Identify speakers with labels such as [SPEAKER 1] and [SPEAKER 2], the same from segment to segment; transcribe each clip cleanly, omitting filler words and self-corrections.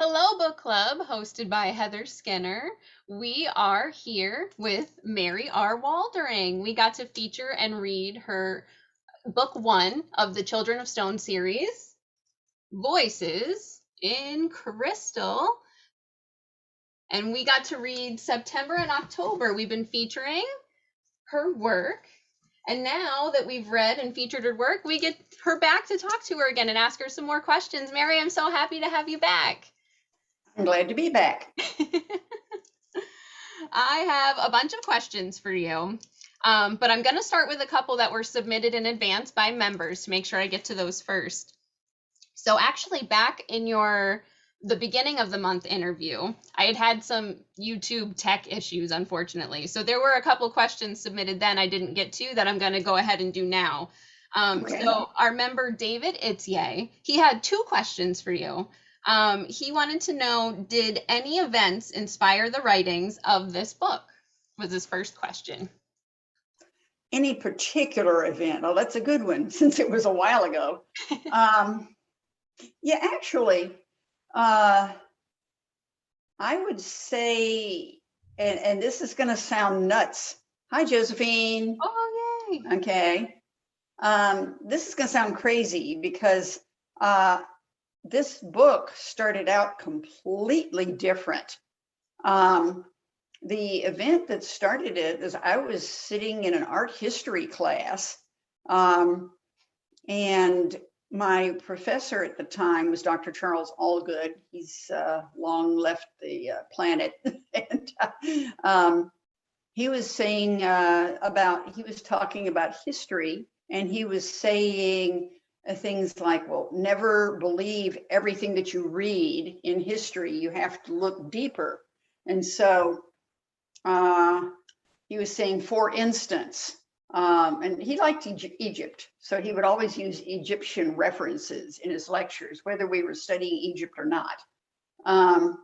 [SPEAKER 1] Hello, Book Club, hosted by Heather Skinner. We are here with Mary R. Woldering. We got to feature and read her book one of the Children of Stone series, Voices in Crystal. And we got to read September and October. We've been featuring her work. And now that we've read and featured her work, we get her back to talk to her again and ask her some more questions. Mary, I'm so happy to have you back.
[SPEAKER 2] I'm glad to be back.
[SPEAKER 1] I have a bunch of questions for you, but I'm going to start with a couple that were submitted in advance by members to make sure I get to those first. So actually, back in the beginning of the month interview, I had some YouTube tech issues, unfortunately. So there were a couple questions submitted then I didn't get to that I'm going to go ahead and do now.
[SPEAKER 2] Okay.
[SPEAKER 1] So our member David Itzye, he had two questions for you. He wanted to know, did any events inspire the writings of this book? Was his first question.
[SPEAKER 2] Any particular event? Oh, that's a good one since it was a while ago. Yeah, actually, I would say, and this is going to sound nuts. Hi, Josephine.
[SPEAKER 1] Oh, yay.
[SPEAKER 2] Okay. This is going to sound crazy because this book started out completely different. The event that started it is I was sitting in an art history class, and my professor at the time was Dr. Charles Allgood. He's long left the planet. And he was saying he was talking about history, and he was saying things like, well, never believe everything that you read in history. You have to look deeper. And so he was saying, for instance, and he liked Egypt, so he would always use Egyptian references in his lectures, whether we were studying Egypt or not. And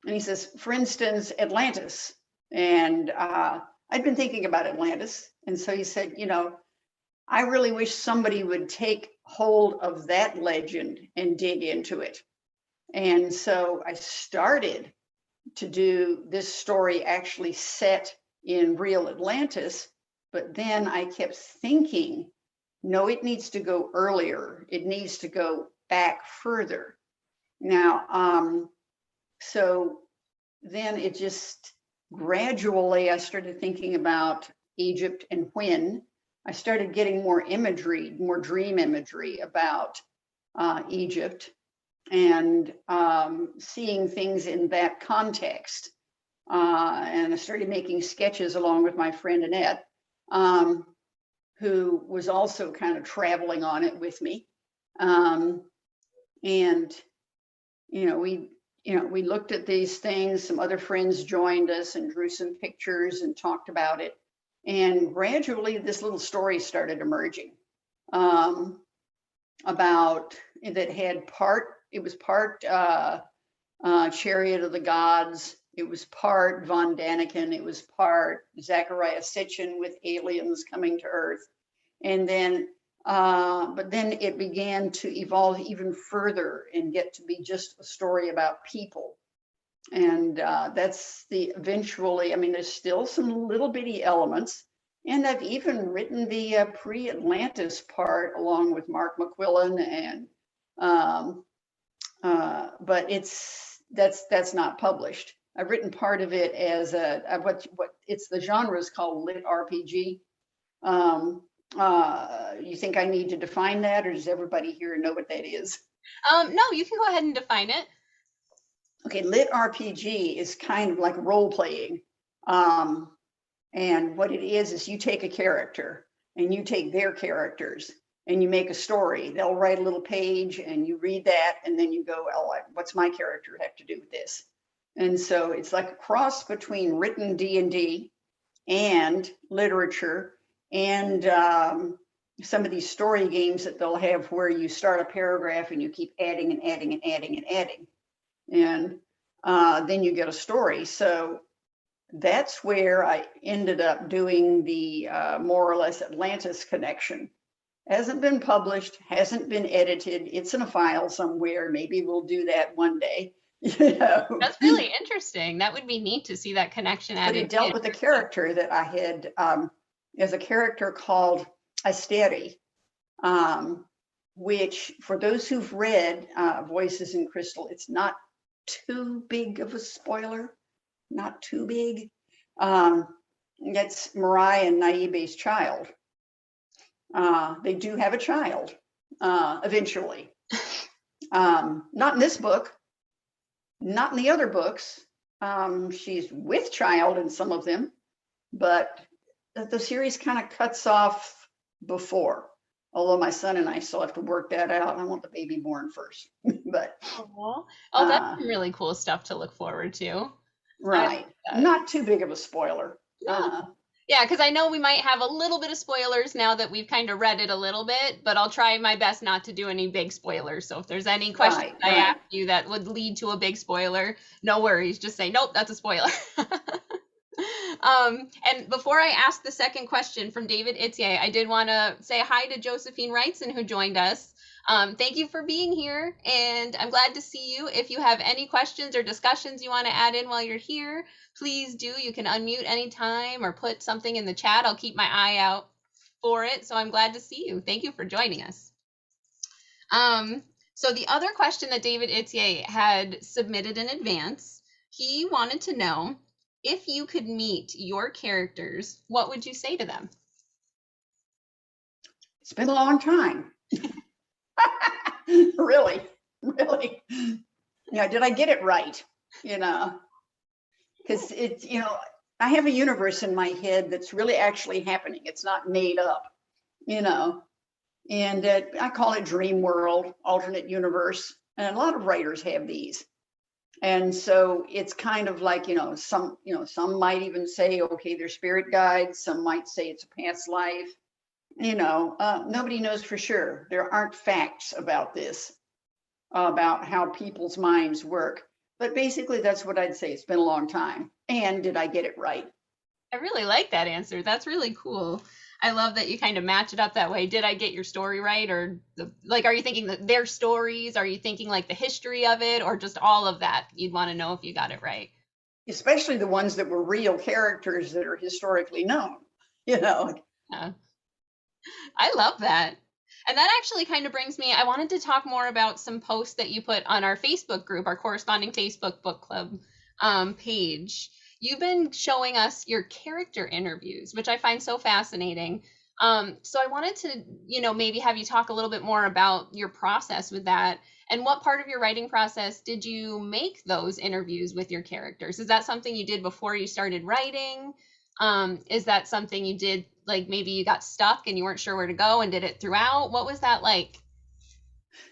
[SPEAKER 2] he says, for instance, Atlantis. And I'd been thinking about Atlantis. And so he said, I really wish somebody would take hold of that legend and dig into it. And so I started to do this story actually set in real Atlantis, but then I kept thinking, no, it needs to go earlier. It needs to go back further. Now, so then it just gradually, I started thinking about Egypt, and when I started getting more imagery, more dream imagery about Egypt, and seeing things in that context. And I started making sketches along with my friend Annette, who was also kind of traveling on it with me. And, we looked at these things. Some other friends joined us and drew some pictures and talked about it. And gradually this little story started emerging about that had it was part Chariot of the Gods. It was part Von Daniken. It was part Zachariah Sitchin with aliens coming to Earth. And then, but then it began to evolve even further and get to be just a story about people. And that's eventually, there's still some little bitty elements. And I've even written the pre-Atlantis part along with Mark McQuillan, and but that's not published. I've written part of it as what it's the genre is called litrpg. You think I need to define that, or does everybody here know what that is?
[SPEAKER 1] No, you can go ahead and define it.
[SPEAKER 2] Okay, litrpg is kind of like role playing. And what it is you take a character and you take their characters and you make a story. They'll write a little page and you read that, and then you go, oh, what's my character have to do with this? And so it's like a cross between written D&D and literature, and some of these story games that they'll have where you start a paragraph and you keep adding and adding and adding and adding. And then you get a story. So that's where I ended up doing the more or less Atlantis connection. Hasn't been published, hasn't been edited. It's in a file somewhere. Maybe we'll do that one day. You know,
[SPEAKER 1] That's really interesting. That would be neat to see that connection
[SPEAKER 2] but
[SPEAKER 1] added
[SPEAKER 2] it dealt
[SPEAKER 1] in.
[SPEAKER 2] with a character that I had as a character called Asteri, um, which for those who've read Voices in Crystal, it's not too big of a spoiler, not too big. It's Mariah and Naibe's child. They do have a child eventually. Not in this book, not in the other books. She's with child in some of them, but the series kind of cuts off before. Although my son and I still have to work that out. I want the baby born first, but
[SPEAKER 1] Oh, that's some really cool stuff to look forward to. I like
[SPEAKER 2] right,
[SPEAKER 1] that.
[SPEAKER 2] not too big of a spoiler.
[SPEAKER 1] No. Yeah, because I know we might have a little bit of spoilers now that we've kind of read it a little bit, but I'll try my best not to do any big spoilers. So if there's any questions I
[SPEAKER 2] Right.
[SPEAKER 1] ask you that would lead to a big spoiler, no worries. Just say, nope, that's a spoiler. And before I ask the second question from David Itzier, I did want to say hi to Josephine Wrightson, who joined us. Thank you for being here, and I'm glad to see you. If you have any questions or discussions you want to add in while you're here, please do. You can unmute anytime or put something in the chat. I'll keep my eye out for it. So I'm glad to see you. Thank you for joining us. So the other question that David Itzier had submitted in advance, he wanted to know, if you could meet your characters, what would you say to them?
[SPEAKER 2] It's been a long time. Really, really. Yeah, did I get it right? You know, because it's, you know, I have a universe in my head that's really actually happening. It's not made up, you know, and I call it dream world, alternate universe. And a lot of writers have these. And so it's kind of like, some might even say, okay, they're spirit guides. Some might say it's a past life. Nobody knows for sure. There aren't facts about this, about how people's minds work. But basically, that's what I'd say. It's been a long time. And did I get it right?
[SPEAKER 1] I really like that answer. That's really cool. I love that you kind of match it up that way. Did I get your story right? Or are you thinking that their stories? Are you thinking like the history of it, or just all of that? You'd want to know if you got it right.
[SPEAKER 2] Especially the ones that were real characters that are historically known, you know.
[SPEAKER 1] Yeah. I love that. And that actually kind of brings me, I wanted to talk more about some posts that you put on our Facebook group, our corresponding Facebook book club page. You've been showing us your character interviews, which I find so fascinating. So I wanted to, maybe have you talk a little bit more about your process with that, and what part of your writing process did you make those interviews with your characters? Is that something you did before you started writing? Is that something you did, like maybe you got stuck and you weren't sure where to go and did it throughout? What was that like?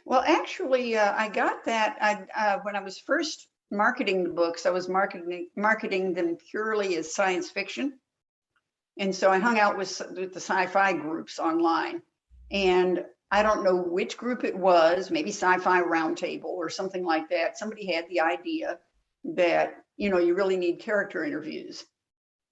[SPEAKER 2] Well, actually, I got that when I was first marketing the books. I was marketing them purely as science fiction, and so I hung out with the sci-fi groups online. And I don't know which group it was, maybe Sci-Fi Roundtable or something like that. Somebody had the idea that you really need character interviews,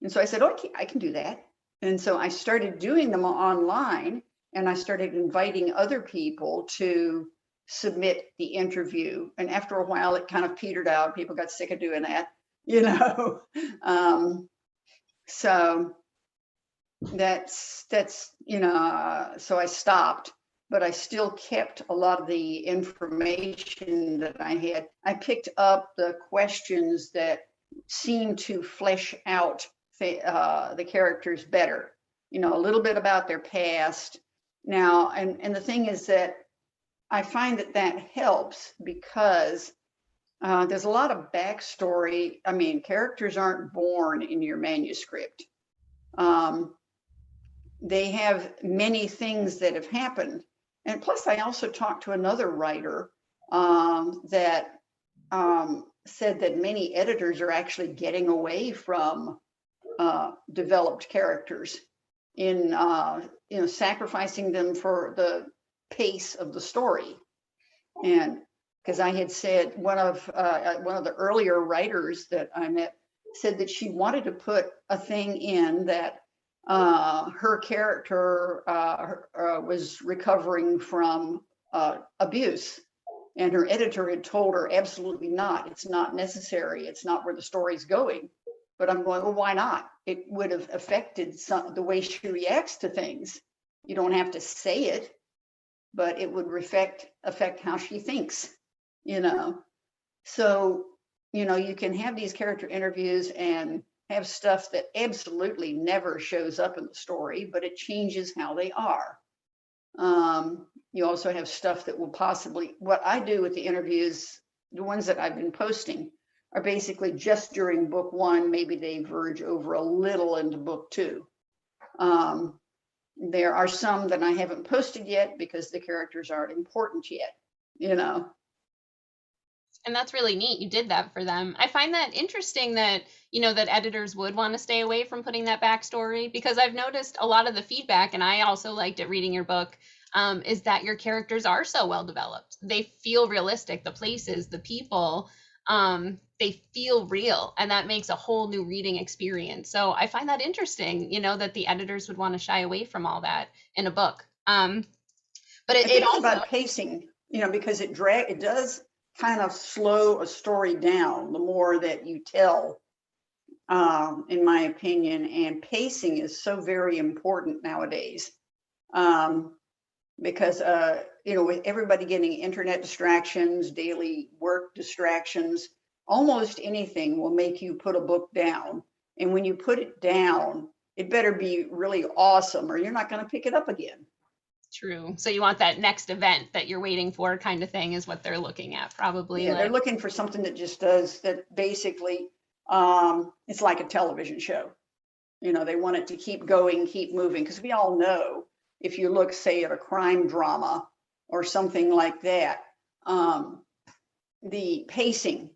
[SPEAKER 2] and so I said, okay, I can do that. And so I started doing them online, and I started inviting other people to submit the interview. And after a while, it kind of petered out. People got sick of doing that, you know. So that's so I stopped, but I still kept a lot of the information that I had. I picked up the questions that seemed to flesh out the characters better, a little bit about their past. Now, and the thing is that I find that helps because there's a lot of backstory. I mean, characters aren't born in your manuscript. They have many things that have happened. And plus, I also talked to another writer that said that many editors are actually getting away from developed characters in sacrificing them for the pace of the story. And because I had said one of the earlier writers that I met said that she wanted to put a thing in that her character was recovering from abuse, And her editor had told her, absolutely not. It's not necessary. It's not where the story's going. But I'm going, well, why not? It would have affected the way she reacts to things. You don't have to say it, but it would affect how she thinks, you know. So, you know, you can have these character interviews and have stuff that absolutely never shows up in the story, but it changes how they are. You also have stuff that will possibly, what I do with the interviews, the ones that I've been posting, are basically just during book one. Maybe they verge over a little into book two. There are some that I haven't posted yet because the characters aren't important yet, you know.
[SPEAKER 1] And that's really neat. You did that for them. I find that interesting that, you know, that editors would want to stay away from putting that backstory, because I've noticed a lot of the feedback, and I also liked it reading your book, is that your characters are so well developed. They feel realistic. The places, the people, they feel real, and that makes a whole new reading experience. So I find that interesting, you know, that the editors would want to shy away from all that in a book. But
[SPEAKER 2] I
[SPEAKER 1] it
[SPEAKER 2] think it's
[SPEAKER 1] also,
[SPEAKER 2] about pacing, you know, because it does kind of slow a story down the more that you tell, in my opinion. And pacing is so very important nowadays, because, you know, with everybody getting internet distractions, daily work distractions, almost anything will make you put a book down. And when you put it down, it better be really awesome or you're not going to pick it up again.
[SPEAKER 1] true. So you want that next event that you're waiting for, kind of thing, is what they're looking at, probably.
[SPEAKER 2] Yeah, they're
[SPEAKER 1] Like,
[SPEAKER 2] looking for something that just does that. Basically, it's like a television show. You know, they want it to keep going, keep moving, because we all know if you look, say, at a crime drama or something like that, the pacing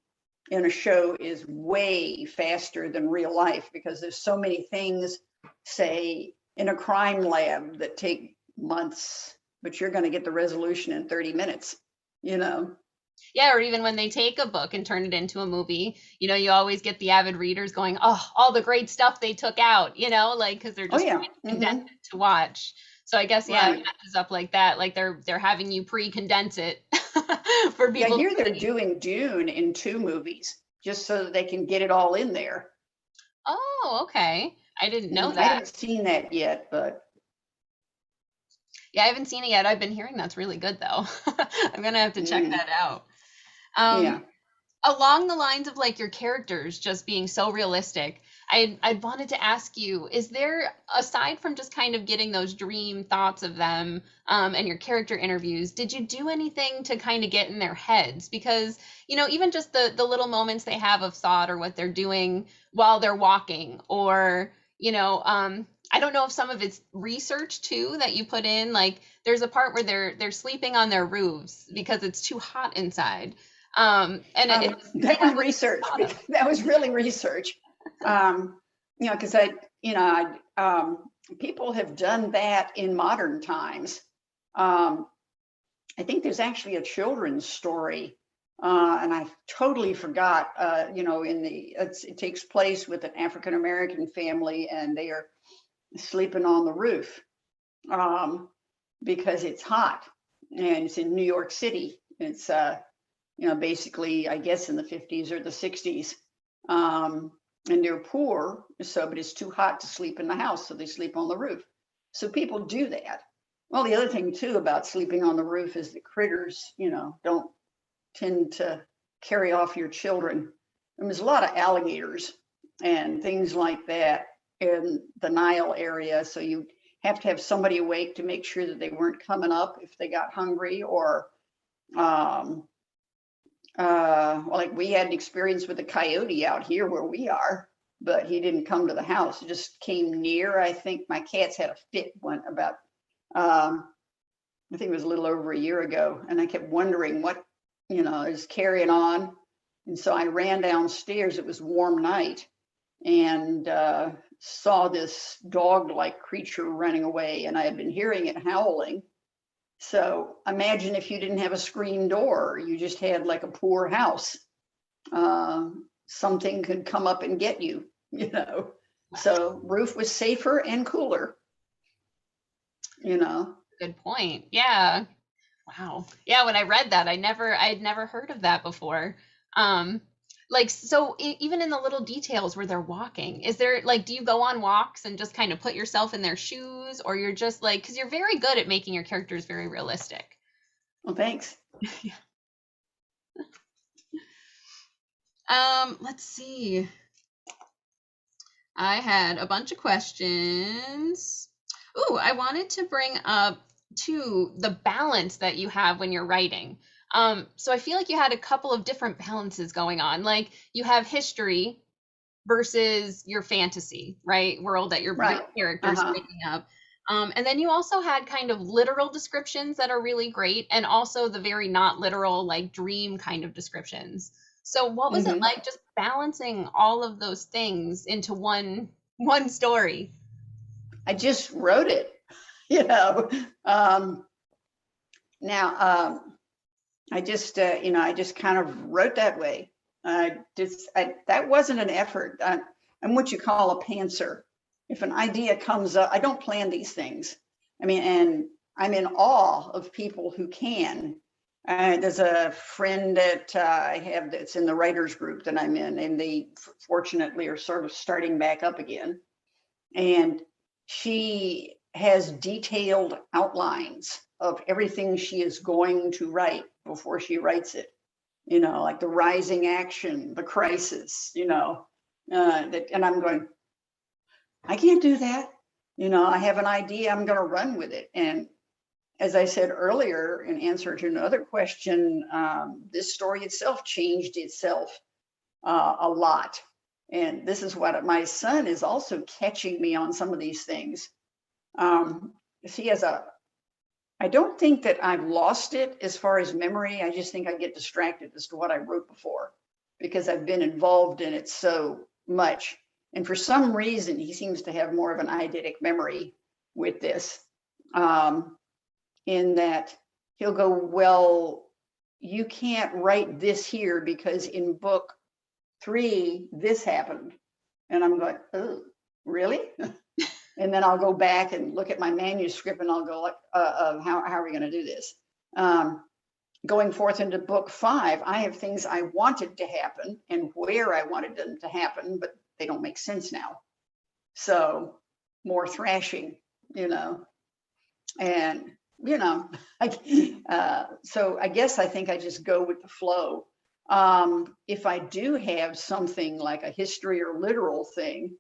[SPEAKER 2] in a show is way faster than real life because there's so many things, say, in a crime lab that take months, but you're going to get the resolution in 30 minutes, you know.
[SPEAKER 1] yeah, or even when they take a book and turn it into a movie, you know, you always get the avid readers going, oh, all the great stuff they took out, you know, like, because they're
[SPEAKER 2] Oh,
[SPEAKER 1] just
[SPEAKER 2] yeah.
[SPEAKER 1] trying to condense it to watch. So I guess, yeah, it
[SPEAKER 2] Right.
[SPEAKER 1] matches up like that. Like they're having you pre-condense it for
[SPEAKER 2] Yeah,
[SPEAKER 1] people to
[SPEAKER 2] here they're
[SPEAKER 1] read.
[SPEAKER 2] doing Dune in 2 movies just so that they can get it all in there.
[SPEAKER 1] Oh, okay. I didn't know
[SPEAKER 2] I
[SPEAKER 1] that.
[SPEAKER 2] haven't seen that yet, but
[SPEAKER 1] Yeah, I haven't seen it yet. I've been hearing that's really good though. I'm gonna have to check
[SPEAKER 2] mm,
[SPEAKER 1] that out. Um,
[SPEAKER 2] yeah.
[SPEAKER 1] Along the lines of like your characters just being so realistic, I wanted to ask you, is there, aside from just kind of getting those dream thoughts of them, and your character interviews, did you do anything to kind of get in their heads? Because, you know, even just the little moments they have of thought, or what they're doing while they're walking, or, you know, I don't know if some of it's research too that you put in. Like there's a part where they're sleeping on their roofs because it's too hot inside. And
[SPEAKER 2] That was research. That was really research. You know, because people have done that in modern times. Um, I think there's actually a children's story, and I totally forgot. You know, it takes place with an African American family, and they are sleeping on the roof, because it's hot, and it's in New York City. It's you know, basically, I guess in the 50s or the 60s. And they're poor, so, but it's too hot to sleep in the house, so they sleep on the roof. So people do that. Well, the other thing too about sleeping on the roof is the critters, you know, don't tend to carry off your children. And there's a lot of alligators and things like that in the Nile area, so you have to have somebody awake to make sure that they weren't coming up if they got hungry, or like we had an experience with a coyote out here where we are, but he didn't come to the house. He just came near. I think my cats had a fit one about, I think it was a little over a year ago, and I kept wondering what, you know, is carrying on. And so I ran downstairs. It was a warm night, and saw this dog-like creature running away, and I had been hearing it howling. So imagine if you didn't have a screen door, you just had like a poor house. Something could come up and get you, you know. So roof was safer and cooler, you know.
[SPEAKER 1] good point. Yeah. Wow. Yeah, when I read that, I'd never heard of that before. Um, like, so even in the little details where they're walking, is there like, do you go on walks and just kind of put yourself in their shoes, or you're just like, because you're very good at making your characters very realistic.
[SPEAKER 2] Well, thanks.
[SPEAKER 1] Let's see. I had a bunch of questions. Ooh, I wanted to bring up too the balance that you have when you're writing. So I feel like you had a couple of different balances going on. Like you have history versus your fantasy, right? World that your
[SPEAKER 2] Right.
[SPEAKER 1] real characters are
[SPEAKER 2] Uh-huh.
[SPEAKER 1] making up. And then you also had kind of literal descriptions that are really great, and also the very not literal, like dream kind of descriptions. So what was it
[SPEAKER 2] Hmm.
[SPEAKER 1] like just balancing all of those things into one story?
[SPEAKER 2] I just wrote it, you know. Um, now, I just kind of wrote that way. That wasn't an effort. I'm what you call a pantser. If an idea comes up, I don't plan these things. I mean, and I'm in awe of people who can. There's a friend that I have that's in the writers group that I'm in, and they fortunately are sort of starting back up again. And she has detailed outlines of everything she is going to write before she writes it, like the rising action, the crisis, and I'm going, I can't do that. I have an idea, I'm going to run with it. And as I said earlier, in answer to another question, this story itself changed itself a lot. And this is what my son is also catching me on some of these things. Um, he has I don't think that I've lost it as far as memory. I just think I get distracted as to what I wrote before because I've been involved in it so much. And for some reason, he seems to have more of an eidetic memory with this, in that he'll go, well, you can't write this here because in book 3, this happened. And I'm going, oh, really? And then I'll go back and look at my manuscript and I'll go like, how are we going to do this? Going forth into book 5, I have things I wanted to happen and where I wanted them to happen, but they don't make sense now. So more thrashing, you know, and so I guess I think I just go with the flow. If I do have something like a history or literal thing,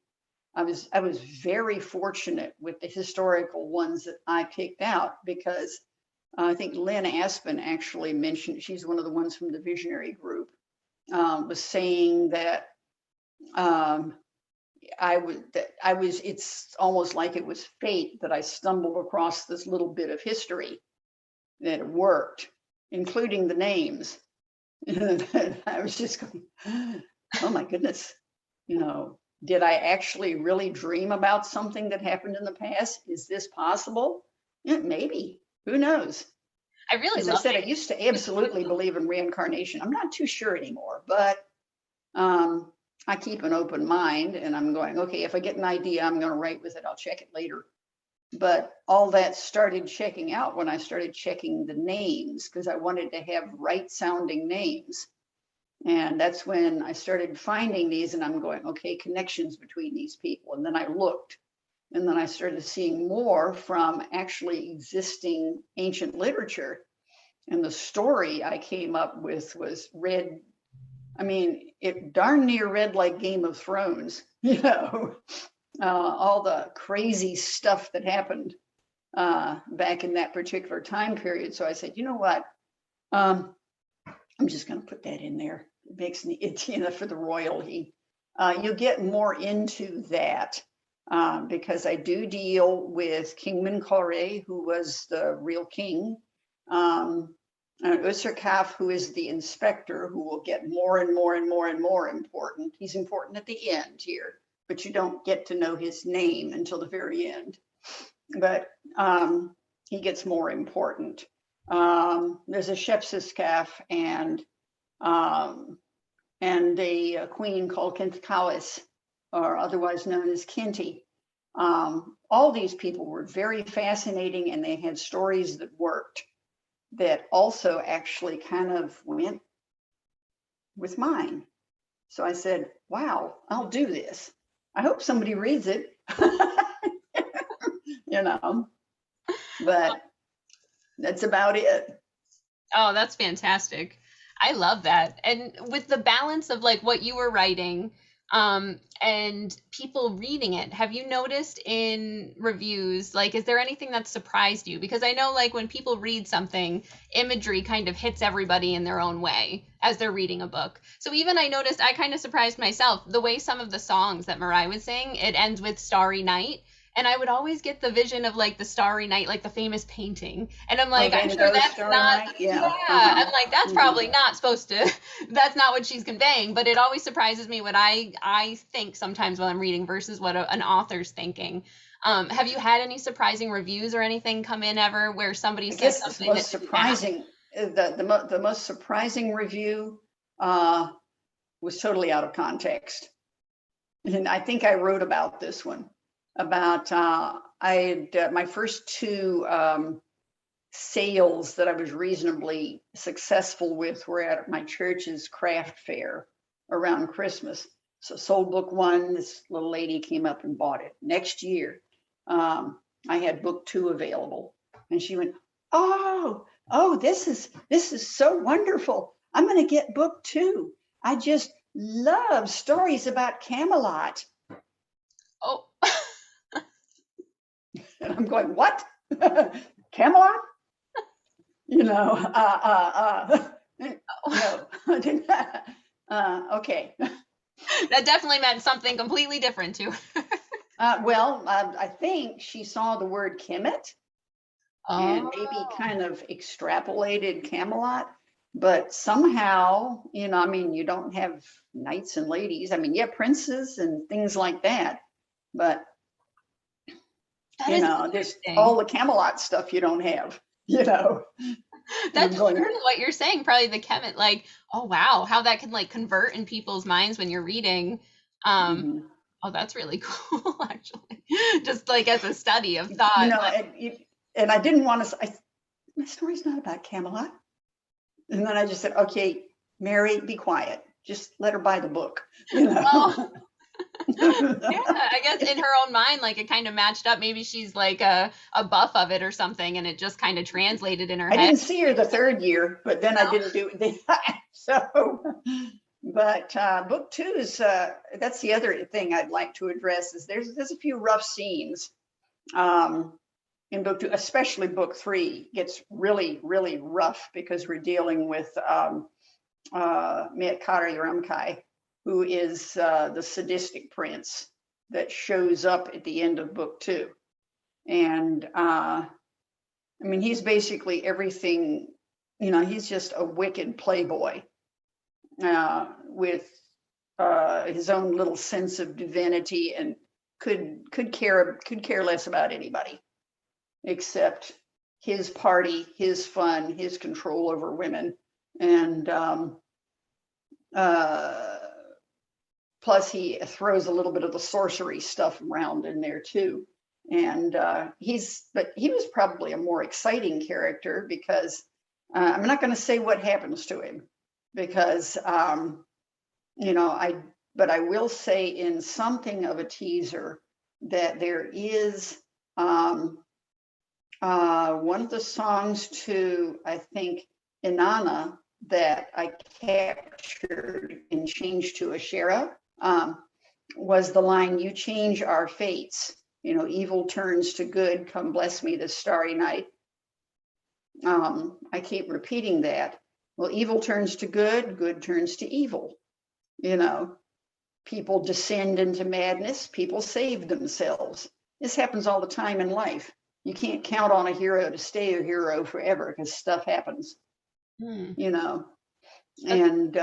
[SPEAKER 2] I was very fortunate with the historical ones that I picked out because I think Lynn Aspen actually mentioned, she's one of the ones from the visionary group, was saying that it's almost like it was fate that I stumbled across this little bit of history that worked, including the names. And I was just going, oh my goodness, did I actually really dream about something that happened in the past? Is this possible? Yeah, maybe. Who knows?
[SPEAKER 1] I really
[SPEAKER 2] As I
[SPEAKER 1] love
[SPEAKER 2] said, I used to absolutely believe in reincarnation. I'm not too sure anymore, but I keep an open mind and I'm going, okay, if I get an idea, I'm going to write with it. I'll check it later. But all that started checking out when I started checking the names because I wanted to have right sounding names. And that's when I started finding these and I'm going, okay, connections between these people. And then I looked and then I started seeing more from actually existing ancient literature. And the story I came up with was read, I mean, it darn near read like Game of Thrones, all the crazy stuff that happened back in that particular time period. So I said, you know what? I'm just going to put that in there. It makes it, for the royalty. You'll get more into that because I do deal with King Minkore, who was the real king, and Usarkaf, who is the inspector, who will get more and more and more and more important. He's important at the end here, but you don't get to know his name until the very end. But he gets more important. There's a Shepsiskaf and a queen called Kenthkawis, or otherwise known as Kinti. All these people were very fascinating and they had stories that worked. that also actually kind of went with mine. So I said, wow, I'll do this. I hope somebody reads it, you know, but that's about it.
[SPEAKER 1] Oh, that's fantastic. I love that. And with the balance of like what you were writing, and people reading it, have you noticed in reviews, like, is there anything that surprised you? Because I know, like, when people read something, imagery kind of hits everybody in their own way as they're reading a book. So even I noticed, I kind of surprised myself, the way some of the songs that Mariah was sing, it ends with Starry Night. And I would always get the vision of like the Starry Night, like the famous painting. And I'm
[SPEAKER 2] Oh,
[SPEAKER 1] like, I'm
[SPEAKER 2] Van
[SPEAKER 1] sure
[SPEAKER 2] Gogh's
[SPEAKER 1] that's
[SPEAKER 2] Starry
[SPEAKER 1] not,
[SPEAKER 2] Night.
[SPEAKER 1] yeah,
[SPEAKER 2] Yeah.
[SPEAKER 1] I'm like, that's
[SPEAKER 2] Mhm.
[SPEAKER 1] probably not supposed to, that's not what she's conveying. But it always surprises me what I think sometimes when I'm reading versus what an author's thinking. Have you had any surprising reviews or anything come in ever where somebody
[SPEAKER 2] I
[SPEAKER 1] said
[SPEAKER 2] guess the
[SPEAKER 1] something that
[SPEAKER 2] most
[SPEAKER 1] didn't match?
[SPEAKER 2] surprising, the most surprising review uh, was totally out of context. And I think I wrote about this one about I had my first two sales that I was reasonably successful with were at my church's craft fair around Christmas. So sold book one, this little lady came up and bought it. Next year, I had book two available, and she went, "Oh, this is so wonderful! I'm going to get book two. I just love stories about Camelot."
[SPEAKER 1] Oh,
[SPEAKER 2] And I'm going, "What? Camelot?" You know, no, I did not. Okay.
[SPEAKER 1] that definitely meant something completely different too.
[SPEAKER 2] Well, I think she saw the word Kemet and
[SPEAKER 1] Oh,
[SPEAKER 2] maybe kind of extrapolated Camelot, but somehow, I mean, you don't have knights and ladies. I mean, yeah, princes and things like that, but
[SPEAKER 1] that is
[SPEAKER 2] there's
[SPEAKER 1] interesting.
[SPEAKER 2] all the Camelot stuff you don't have, you know. And I'm
[SPEAKER 1] That's
[SPEAKER 2] going,
[SPEAKER 1] part of what you're saying, probably the Kemet, like, oh wow, how that can like convert in people's minds when you're reading. Um,
[SPEAKER 2] mhm.
[SPEAKER 1] oh, that's really cool, actually. Just like as a study of
[SPEAKER 2] you
[SPEAKER 1] thought.
[SPEAKER 2] know,
[SPEAKER 1] But
[SPEAKER 2] and I didn't want to. My story's not about Camelot. And then I just said, okay, Mary, be quiet. Just let her buy the book, you
[SPEAKER 1] oh,
[SPEAKER 2] know.
[SPEAKER 1] yeah, I guess in her own mind, like it kind of matched up. Maybe she's like a buff of it or something, and it just kind of translated in her
[SPEAKER 2] I
[SPEAKER 1] head.
[SPEAKER 2] didn't see her the third year, but then I didn't do it. So, but book two is that's the other thing I'd like to address is there's a few rough scenes in book two, especially book three gets really, really rough because we're dealing with Ramkai, who is the sadistic prince that shows up at the end of book two. And I mean, he's basically everything, he's just a wicked playboy with his own little sense of divinity and could care less about anybody except his party, his fun, his control over women. And uh, plus he throws a little bit of the sorcery stuff around in there too. And but he was probably a more exciting character because I'm not going to say what happens to him because but I will say in something of a teaser that there is one of the songs to, I think, Inanna that I captured and changed to Ashera was the line, "You change our fates. Evil turns to good. Come bless me this starry night." I keep repeating that. Well, evil turns to good. Good turns to evil. People descend into madness. People save themselves. This happens all the time in life. You can't count on a hero to stay a hero forever because stuff happens,
[SPEAKER 1] Hmm.
[SPEAKER 2] you know,
[SPEAKER 1] That's,
[SPEAKER 2] and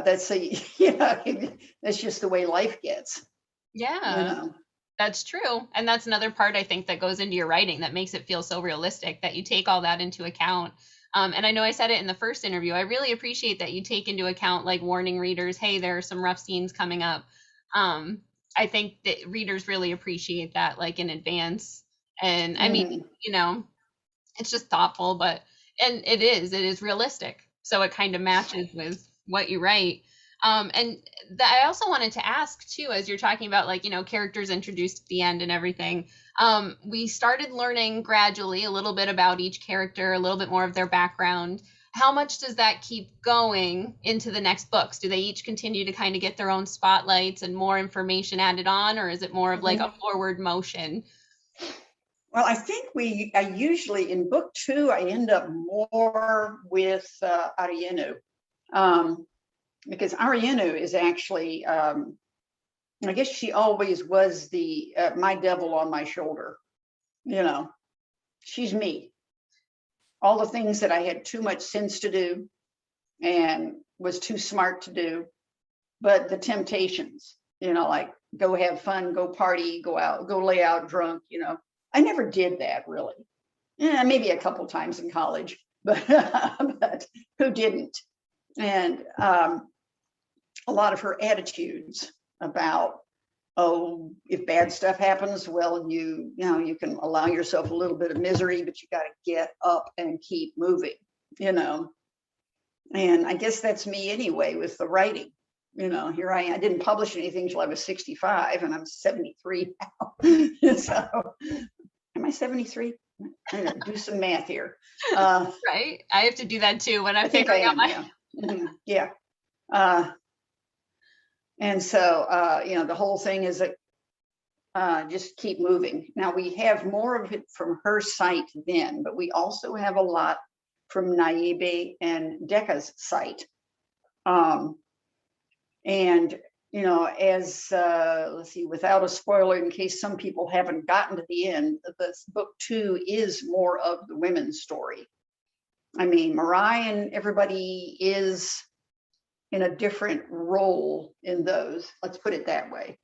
[SPEAKER 2] that's that's just the way life gets, you
[SPEAKER 1] yeah.
[SPEAKER 2] know.
[SPEAKER 1] That's true. And that's another part I think that goes into your writing that makes it feel so realistic that you take all that into account. And I know I said it in the first interview. I really appreciate that you take into account like warning readers, hey, there are some rough scenes coming up. I think that readers really appreciate that like in advance. And I mean,
[SPEAKER 2] Mhm.
[SPEAKER 1] you know, It's just thoughtful, but and it is realistic. So it kind of matches with what you write. And I also wanted to ask too, as you're talking about like, characters introduced at the end and everything. We started learning gradually a little bit about each character, a little bit more of their background. How much does that keep going into the next books? Do they each continue to kind of get their own spotlights and more information added on, or is it more of like a forward motion?
[SPEAKER 2] Well, I think I usually in book 2, I end up more with Arienu, because Arienu is actually, I guess she always was the my devil on my shoulder. She's me. All the things that I had too much sense to do and was too smart to do, but the temptations, like go have fun, go party, go out, go lay out drunk, I never did that really. Yeah, maybe a couple times in college, but but who didn't? And a lot of her attitudes about, oh, if bad stuff happens, well, you can allow yourself a little bit of misery, but you got to get up and keep moving, and I guess that's me anyway with the writing. Here I am. I didn't publish anything till I was 65, and I'm 73 now. So, am I 73? I'm gonna do some math here.
[SPEAKER 1] Right? I have to do that too when I'm
[SPEAKER 2] I think I
[SPEAKER 1] figuring out
[SPEAKER 2] am.
[SPEAKER 1] my.
[SPEAKER 2] Yeah. And so, the whole thing is that just keep moving. Now we have more of it from her site then, but we also have a lot from Naibe and Decca's site. And as let's see, without a spoiler, in case some people haven't gotten to the end, this book 2 is more of the women's story. I mean, Mariah and everybody is in a different role in those. Let's put it that way.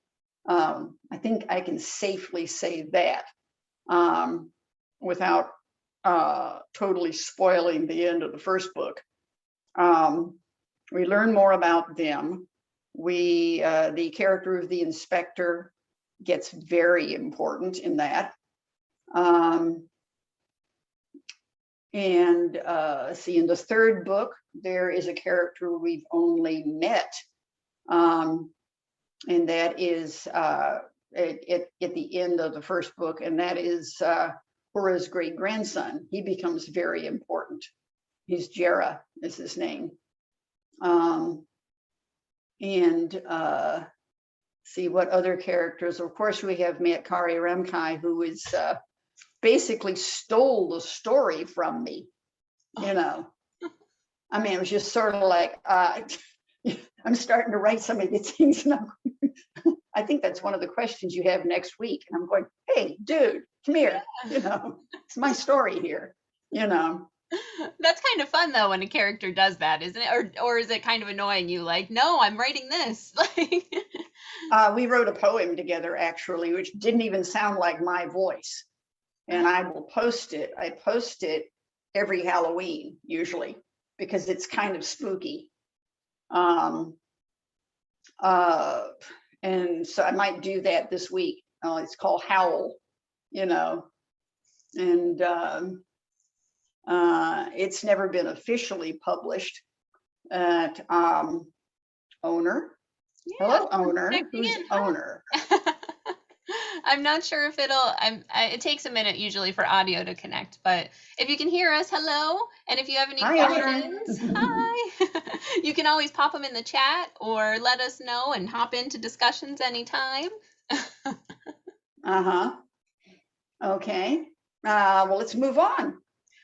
[SPEAKER 2] I think I can safely say that without totally spoiling the end of the first book. We learn more about them. The character of the inspector gets very important in that. And see, in the third book, there is a character we've only met, and that is at the end of the first book, and that is Hora's great grandson. He becomes very important. He's Jera, is his name. And see what other characters. Of course, we have Kari Remkai, who is basically stole the story from me. I mean, it was just sort of like I'm starting to write some of these things, and I think that's one of the questions you have next week. And I'm going, hey, dude, come here. It's my story here.
[SPEAKER 1] That's kind of fun though when a character does that, isn't it? Or is it kind of annoying you? Like, no, I'm writing this.
[SPEAKER 2] We wrote a poem together actually, which didn't even sound like my voice, and I will post it. I post it every Halloween usually because it's kind of spooky. And so I might do that this week. It's called Howl, and it's never been officially published at Owner. Yeah. Hello, Owner. Who's Owner?
[SPEAKER 1] I'm not sure if it takes a minute usually for audio to connect, but if you can hear us, hello. And if you have any questions, hi. You can always pop them in the chat or let us know and hop into discussions anytime.
[SPEAKER 2] Okay. Well, let's move on.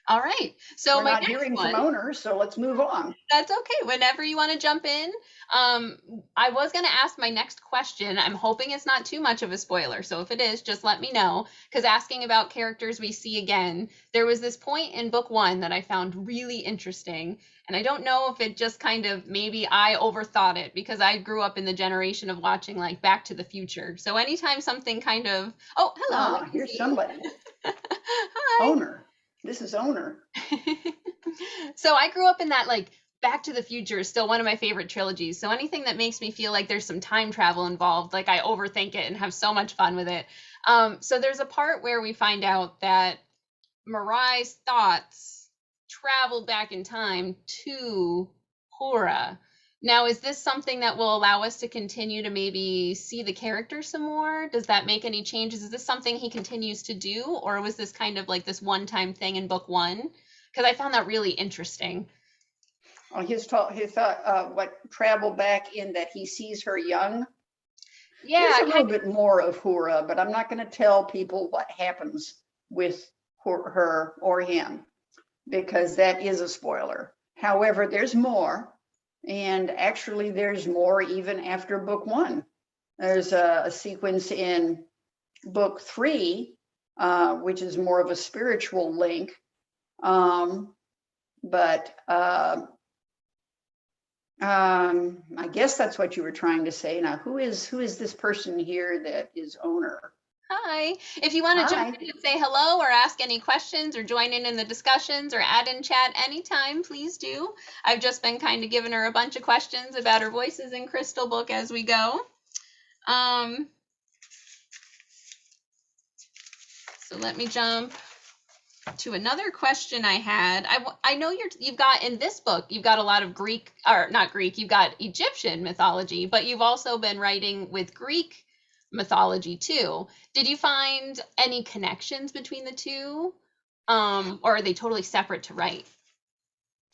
[SPEAKER 1] All right. So
[SPEAKER 2] we're not hearing from Owner, so let's move on.
[SPEAKER 1] That's okay. Whenever you want to jump in. I was going to ask my next question. I'm hoping it's not too much of a spoiler. So if it is, just let me know. Because asking about characters we see again, there was this point in book 1 that I found really interesting. And I don't know if it just kind of, maybe I overthought it because I grew up in the generation of watching like Back to the Future. So anytime something kind of, oh, hello.
[SPEAKER 2] Here's somebody.
[SPEAKER 1] Hi.
[SPEAKER 2] Owner. This is Owner.
[SPEAKER 1] So I grew up in that, like, Back to the Future is still one of my favorite trilogies. So anything that makes me feel like there's some time travel involved, like I overthink it and have so much fun with it. So there's a part where we find out that Marai's thoughts traveled back in time to Hora. Now, is this something that will allow us to continue to maybe see the character some more? Does that make any changes? Is this something he continues to do, or was this kind of like this one-time thing in book one? Because I found that really interesting.
[SPEAKER 2] His thought, what travel back in that he sees her young. There's
[SPEAKER 1] Yeah,
[SPEAKER 2] a little bit more of Hura, but I'm not going to tell people what happens with her or him because that is a spoiler. However, there's more, and actually there's more even after book one. There's a sequence in book three, which is more of a spiritual link. But I guess that's what you were trying to say. Now, who is this person here that is owner?
[SPEAKER 1] hi. If you want to jump
[SPEAKER 2] Hi.
[SPEAKER 1] in and say hello or ask any questions or join in the discussions or add in chat anytime, please do. I've just been kind of giving her a bunch of questions about her voices in Crystal Book as we go. So let me jump to another question I had. I know you've got in this book, you've got a lot of Greek, or not Greek, you've got Egyptian mythology, but you've also been writing with Greek mythology too. Did you find any connections between the two? Or are they totally separate to write?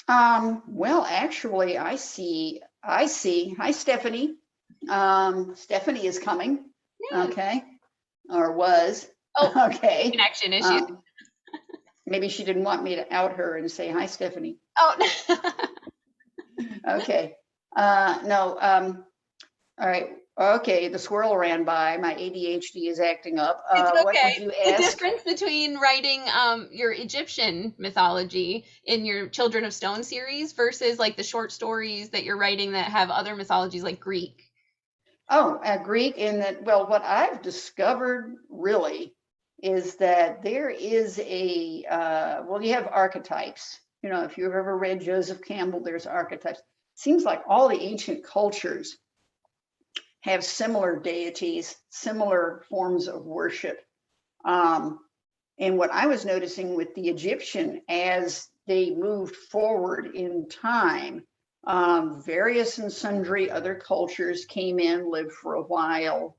[SPEAKER 2] Well, actually, I see. Hi, Stephanie. Stephanie is coming.
[SPEAKER 1] Yeah.
[SPEAKER 2] Okay. Or was.
[SPEAKER 1] Oh,
[SPEAKER 2] okay.
[SPEAKER 1] connection issues.
[SPEAKER 2] Maybe she didn't want me to out her and say, hi, Stephanie.
[SPEAKER 1] Oh,
[SPEAKER 2] okay. No. All right. Okay. The squirrel ran by. My ADHD is acting up.
[SPEAKER 1] it's okay.
[SPEAKER 2] What did you
[SPEAKER 1] The
[SPEAKER 2] ask?
[SPEAKER 1] difference between writing your Egyptian mythology in your Children of Stone series versus like the short stories that you're writing that have other mythologies like Greek.
[SPEAKER 2] Oh, Greek in that, well, what I've discovered really is that there is a, well, you have archetypes. You know, if you've ever read Joseph Campbell, there's archetypes. Seems like all the ancient cultures have similar deities, similar forms of worship. And what I was noticing with the Egyptian, as they moved forward in time, various and sundry other cultures came in, lived for a while,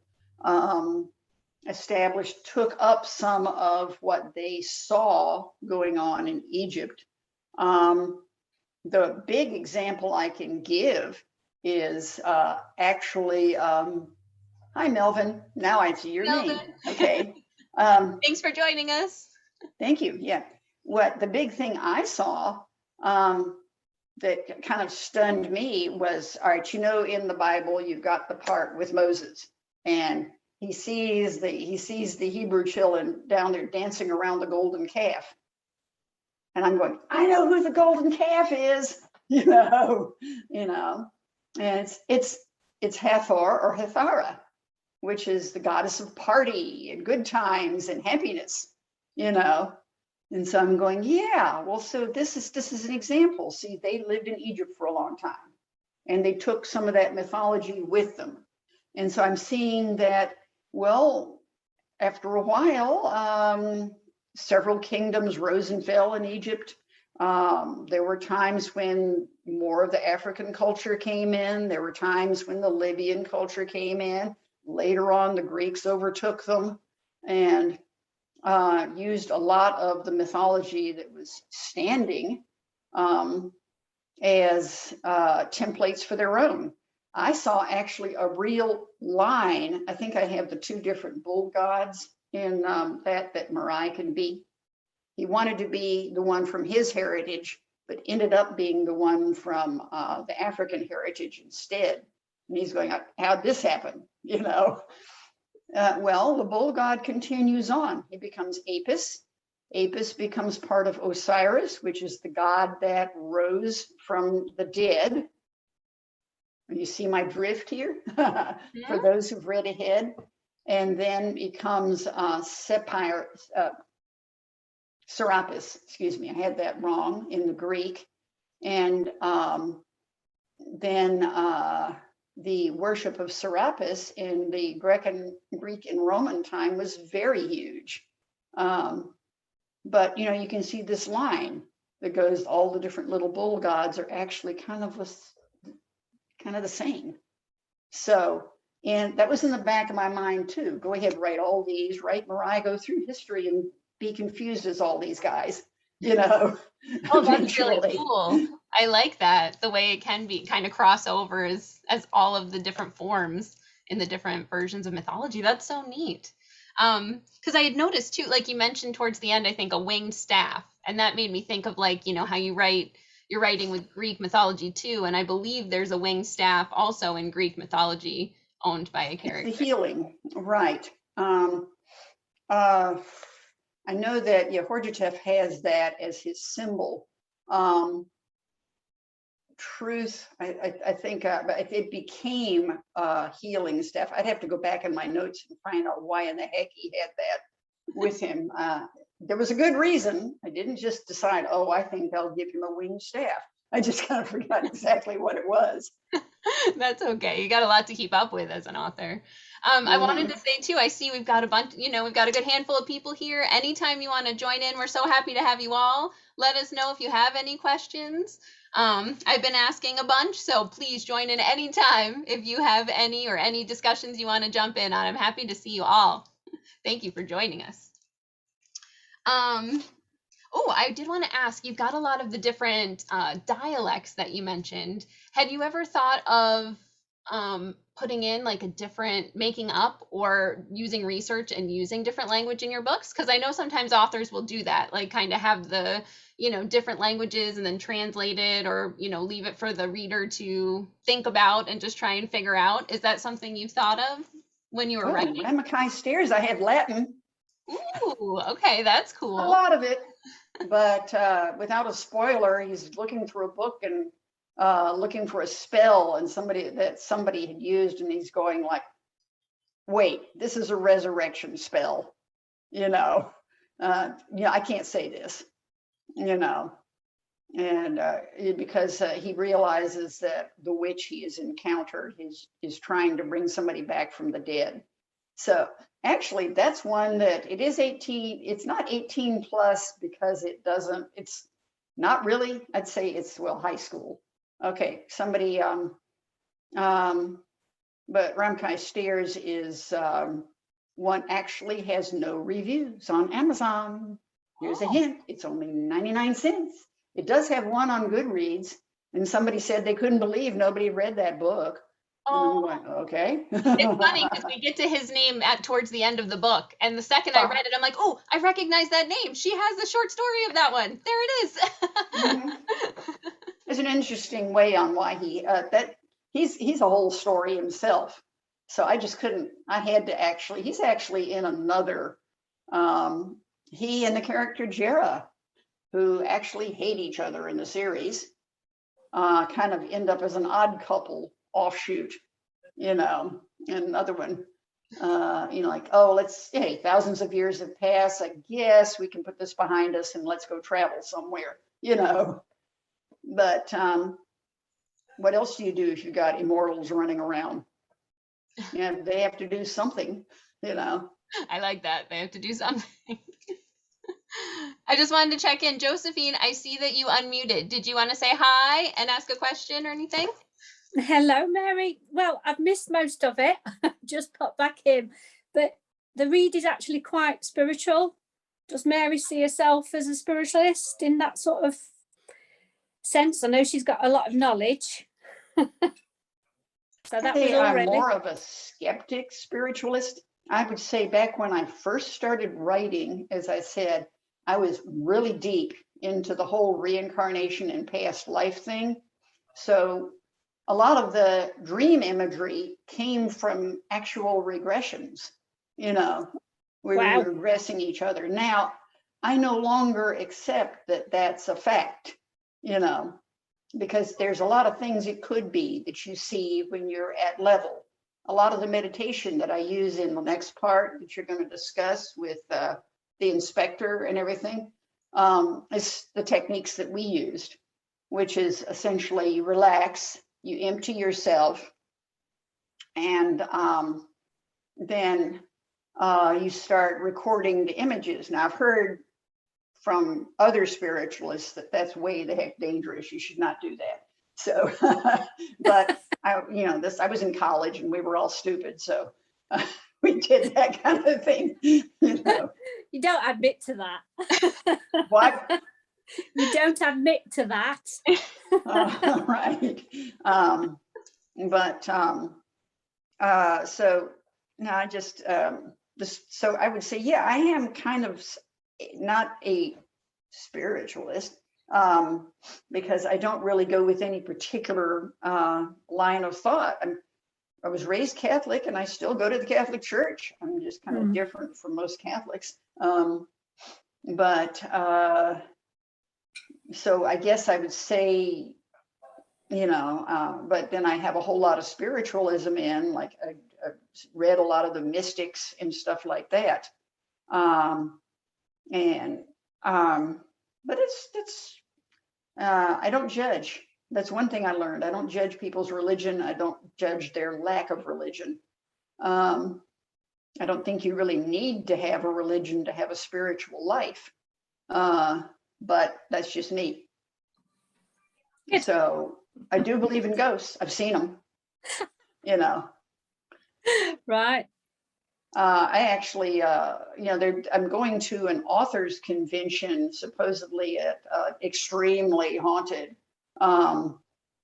[SPEAKER 2] established, took up some of what they saw going on in Egypt. The big example I can give is actually, hi, Melvin. Now I see your
[SPEAKER 1] Melvin.
[SPEAKER 2] name. Okay.
[SPEAKER 1] Thanks for joining us.
[SPEAKER 2] Thank you. Yeah. What the big thing I saw that kind of stunned me was, all right, you know, in the Bible, you've got the part with Moses, and he sees the Hebrew children down there dancing around the golden calf. And I'm going, I know who the golden calf is, you know, and it's Hathor or Hathara, which is the goddess of party and good times and happiness, you know. And so I'm going, yeah, well, so this is an example. See, they lived in Egypt for a long time and they took some of that mythology with them. And so I'm seeing that, well, after a while, several kingdoms rose and fell in Egypt. There were times when more of the African culture came in. There were times when the Libyan culture came in. Later on, the Greeks overtook them and used a lot of the mythology that was standing as templates for their own. I saw actually a real line. I think I have the two different bull gods in that Marai can be. He wanted to be the one from his heritage, but ended up being the one from the African heritage instead. And he's going, how'd this happen? You know? Well, the bull god continues on. He becomes Apis. Apis becomes part of Osiris, which is the god that rose from the dead. You see my drift here? For those who've read ahead. And then becomes Serapis, excuse me, I had that wrong in the Greek. And then the worship of Serapis in the Greek and Roman time was very huge. But, you can see this line that goes, all the different little bull gods are actually kind of the same. So, and that was in the back of my mind too. Go ahead, write all these, write Mariah, go through history and be confused as all these guys,
[SPEAKER 1] Oh, that's really
[SPEAKER 2] eventually.
[SPEAKER 1] cool. I like that, the way it can be kind of crossover as all of the different forms in the different versions of mythology. That's so neat. Because I had noticed too, like you mentioned towards the end, I think a winged staff, and that made me think of like, how you're writing with Greek mythology too, and I believe there's a winged staff also in Greek mythology owned by a
[SPEAKER 2] It's the
[SPEAKER 1] character.
[SPEAKER 2] healing, right. Uh, I know that Horjachev has that as his symbol. Truth, I think, but it became healing staff. I'd have to go back in my notes and find out why in the heck he had that with him. There was a good reason. I didn't just decide, oh, I think I'll give him a winged staff. I just kind of forgot exactly what it was.
[SPEAKER 1] That's okay. You got a lot to keep up with as an author. I wanted to say too, I see we've got a bunch, we've got a good handful of people here. Anytime you want to join in, we're so happy to have you all. Let us know if you have any questions. I've been asking a bunch, so please join in anytime if you have any discussions you want to jump in on. I'm happy to see you all. Thank you for joining us. Oh, I did want to ask, you've got a lot of the different dialects that you mentioned. Had you ever thought of putting in like making up or using research and using different language in your books? Because I know sometimes authors will do that, like kind of have the, different languages and then translate it or, leave it for the reader to think about and just try and figure out. Is that something you've thought of when you were writing?
[SPEAKER 2] Ramakai Stairs, I had Latin.
[SPEAKER 1] Ooh, okay, that's cool.
[SPEAKER 2] A lot of it. But without a spoiler, he's looking through a book and looking for a spell and somebody had used, and he's going like, wait, this is a resurrection spell, I can't say this, and because he realizes that the witch he has encountered is trying to bring somebody back from the dead. So actually, that's one that it is 18. It's not 18 plus because it's not really, I'd say it's, high school. Okay, somebody, but Ramkai Stairs is one actually has no reviews on Amazon. Here's a hint, it's only 99 cents. It does have one on Goodreads, and somebody said they couldn't believe nobody read that book.
[SPEAKER 1] Oh,
[SPEAKER 2] and I'm going, okay.
[SPEAKER 1] It's funny because we get to his name towards the end of the book, and the second I read it, I'm like, oh, I recognize that name. She has the short story of that one. There it is.
[SPEAKER 2] Mm-hmm. There's an interesting way on why he's a whole story himself. So I just couldn't. I had to actually. He's actually in another. He and the character Jera, who actually hate each other in the series, kind of end up as an odd couple offshoot, and another one, like, oh, hey, thousands of years have passed. I guess we can put this behind us and let's go travel somewhere, But what else do you do if you've got immortals running around? They have to do something,
[SPEAKER 1] I like that. They have to do something. I just wanted to check in. Josephine, I see that you unmuted. Did you want to say hi and ask a question or anything?
[SPEAKER 3] Hello, Mary. Well, I've missed most of it. Just popped back in. But the read is actually quite spiritual. Does Mary see herself as a spiritualist in that sort of sense? I know she's got a lot of knowledge. So that was all
[SPEAKER 2] I'm
[SPEAKER 3] really.
[SPEAKER 2] more of a skeptic spiritualist. I would say back when I first started writing, as I said, I was really deep into the whole reincarnation and past life thing. So a lot of the dream imagery came from actual regressions, we
[SPEAKER 3] Wow.
[SPEAKER 2] were regressing each other. Now, I no longer accept that that's a fact, because there's a lot of things it could be that you see when you're at level. A lot of the meditation that I use in the next part that you're going to discuss with the inspector and everything is the techniques that we used, which is essentially you relax, you empty yourself, and then you start recording the images. Now, I've heard from other spiritualists that that's way the heck dangerous. You should not do that. So, but I, I was in college and we were all stupid. So we did that kind of thing.
[SPEAKER 3] You don't admit to that.
[SPEAKER 2] What?
[SPEAKER 3] You don't admit to that.
[SPEAKER 2] Right. So no, I just, so I would say, yeah, I am kind of not a spiritualist, because I don't really go with any particular line of thought. I was raised Catholic and I still go to the Catholic Church. I'm just kind of different from most Catholics. So I guess I would say, but then I have a whole lot of spiritualism in, like I read a lot of the mystics and stuff like that. But I don't judge. That's one thing I learned. I don't judge people's religion. I don't judge their lack of religion. I don't think you really need to have a religion to have a spiritual life. But that's just me.
[SPEAKER 3] Good.
[SPEAKER 2] So I do believe in ghosts. I've seen them,
[SPEAKER 3] Right.
[SPEAKER 2] I actually, I'm going to an authors convention, supposedly at extremely haunted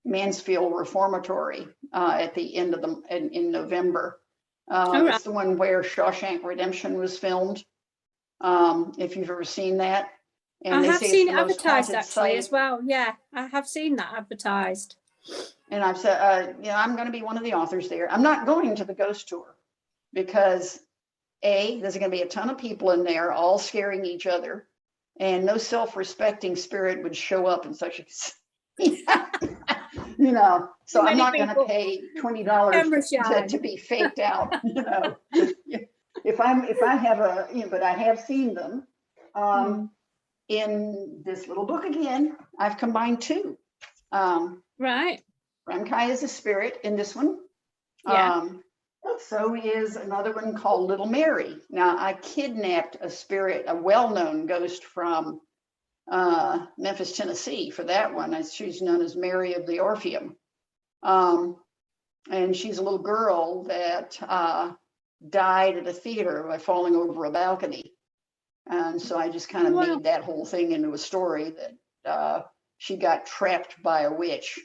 [SPEAKER 2] Mansfield Reformatory at the end of in November.
[SPEAKER 3] Right.
[SPEAKER 2] It's the one where Shawshank Redemption was filmed. If you've ever seen that. And
[SPEAKER 3] I
[SPEAKER 2] they
[SPEAKER 3] have
[SPEAKER 2] say
[SPEAKER 3] seen
[SPEAKER 2] it's
[SPEAKER 3] it
[SPEAKER 2] the most
[SPEAKER 3] advertised
[SPEAKER 2] haunted
[SPEAKER 3] actually
[SPEAKER 2] site.
[SPEAKER 3] as well. Yeah, I have seen that advertised.
[SPEAKER 2] And I've said, I'm going to be one of the authors there. I'm not going to the ghost tour because there's going to be a ton of people in there all scaring each other, and no self-respecting spirit would show up in such a, so I'm not going to pay $20 to be faked out, If I have but I have seen them. In this little book again, I've combined two.
[SPEAKER 3] Right.
[SPEAKER 2] Ramkai is a spirit in this one.
[SPEAKER 3] Yeah.
[SPEAKER 2] So is another one called Little Mary. Now, I kidnapped a spirit, a well-known ghost from Memphis, Tennessee for that one. She's known as Mary of the Orpheum. And she's a little girl that died at a theater by falling over a balcony. And so I just kind of made that whole thing into a story that she got trapped by a witch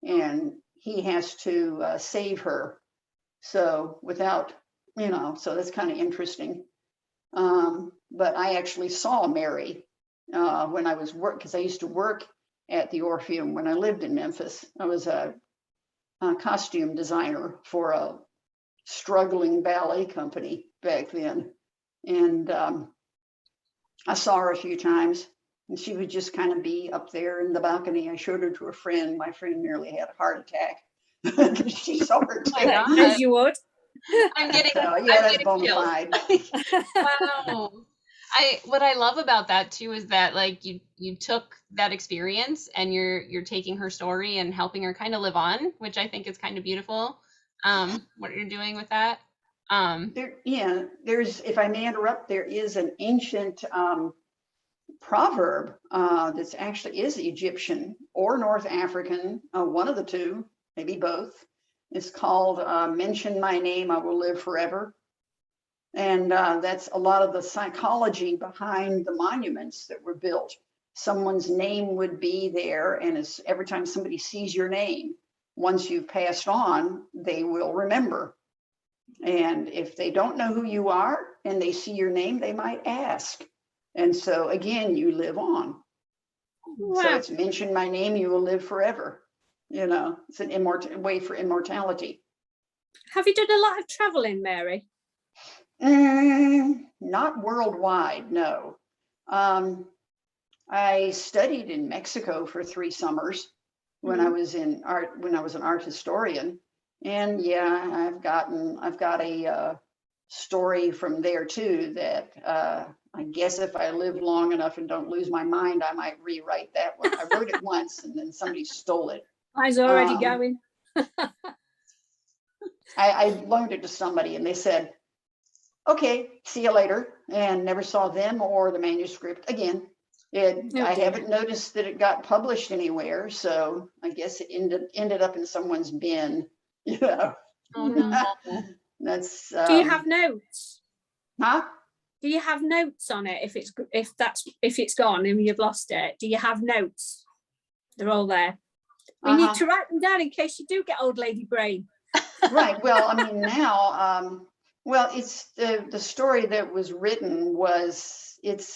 [SPEAKER 2] and he has to save her. So without, so that's kind of interesting. But I actually saw Mary when I was because I used to work at the Orpheum when I lived in Memphis. I was a costume designer for a struggling ballet company back then. And I saw her a few times and she would just kind of be up there in the balcony. I showed her to a friend. My friend nearly had a heart attack because she saw her too.
[SPEAKER 3] As you would.
[SPEAKER 1] I'm getting,
[SPEAKER 2] that's bona fide.
[SPEAKER 1] Wow. What I love about that too is that like you took that experience and you're taking her story and helping her kind of live on, which I think is kind of beautiful. What you're doing with that.
[SPEAKER 2] There's, if I may interrupt, there is an ancient proverb that's actually is Egyptian or North African, one of the two, maybe both. It's called "Mention my name, I will live forever." And that's a lot of the psychology behind the monuments that were built. Someone's name would be there, and every time somebody sees your name, once you've passed on, they will remember. And if they don't know who you are and they see your name, they might ask. And so again, you live on. Wow. So it's mention my name, you will live forever. It's an way for immortality.
[SPEAKER 3] Have you done a lot of traveling, Mary?
[SPEAKER 2] Not worldwide, no. I studied in Mexico for 3 summers when I was an art historian. And yeah, I've got a story from there too that I guess if I live long enough and don't lose my mind, I might rewrite that one. I wrote it once and then somebody stole it.
[SPEAKER 3] Mine's already going.
[SPEAKER 2] I loaned it to somebody and they said, okay, see you later, and never saw them or the manuscript again. I
[SPEAKER 3] dear.
[SPEAKER 2] haven't noticed that it got published anywhere, so I guess it ended up in someone's bin. You know,
[SPEAKER 1] Oh no.
[SPEAKER 2] that's
[SPEAKER 3] Do you have notes?
[SPEAKER 2] huh?
[SPEAKER 3] Do you have notes on it if it's gone and you've lost it? Do you have notes? They're all there. We need to write them down in case you do get old lady brain.
[SPEAKER 2] Right. Well, I mean, now, well, it's the story that was written was it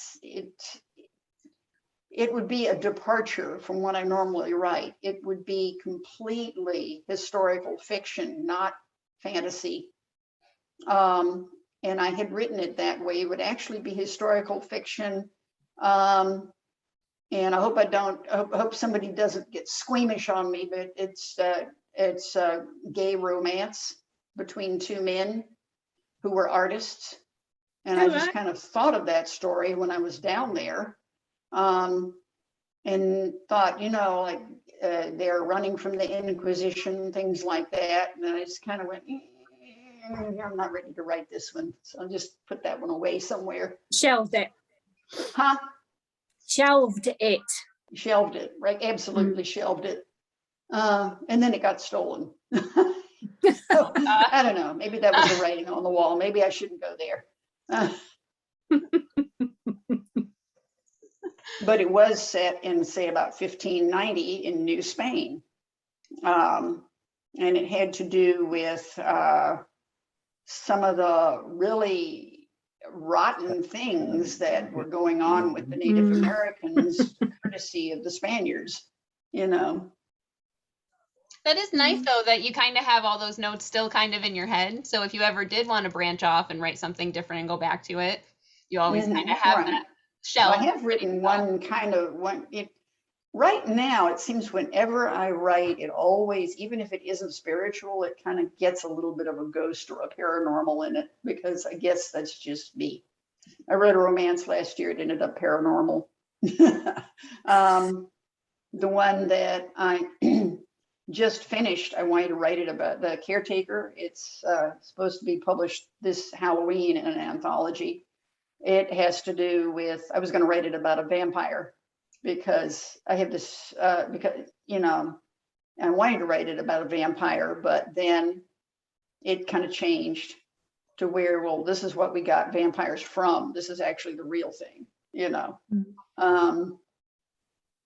[SPEAKER 2] would be a departure from what I normally write. It would be completely historical fiction, not fantasy. And I had written it that way. It would actually be historical fiction. And I hope I hope somebody doesn't get squeamish on me, but it's gay romance between two men who were artists. And I just kind of thought of that story when I was down there. And thought, like they're running from the Inquisition, things like that. And I just kind of went, I'm not ready to write this one. So I'll just put that one away somewhere.
[SPEAKER 3] Shelved it.
[SPEAKER 2] Huh?
[SPEAKER 3] Shelved it.
[SPEAKER 2] Shelved it, right? Absolutely shelved it. And then it got stolen. So, I don't know. Maybe that was the writing on the wall. Maybe I shouldn't go there. But it was set in, say, about 1590 in New Spain. And it had to do with some of the really rotten things that were going on with the Native Americans, courtesy of the Spaniards,
[SPEAKER 1] That is nice, though, that you kind of have all those notes still kind of in your head. So if you ever did want to branch off and write something different and go back to it, you always kind of have that shelf.
[SPEAKER 2] I have written right now, it seems whenever I write, it always, even if it isn't spiritual, it kind of gets a little bit of a ghost or a paranormal in it, because I guess that's just me. I wrote a romance last year, it ended up paranormal. The one that I just finished, I wanted to write it about the caretaker. It's supposed to be published this Halloween in an anthology. It has to do with, I was going to write it about a vampire because I have this, I wanted to write it about a vampire, but then it kind of changed to where, well, this is what we got vampires from. This is actually the real thing,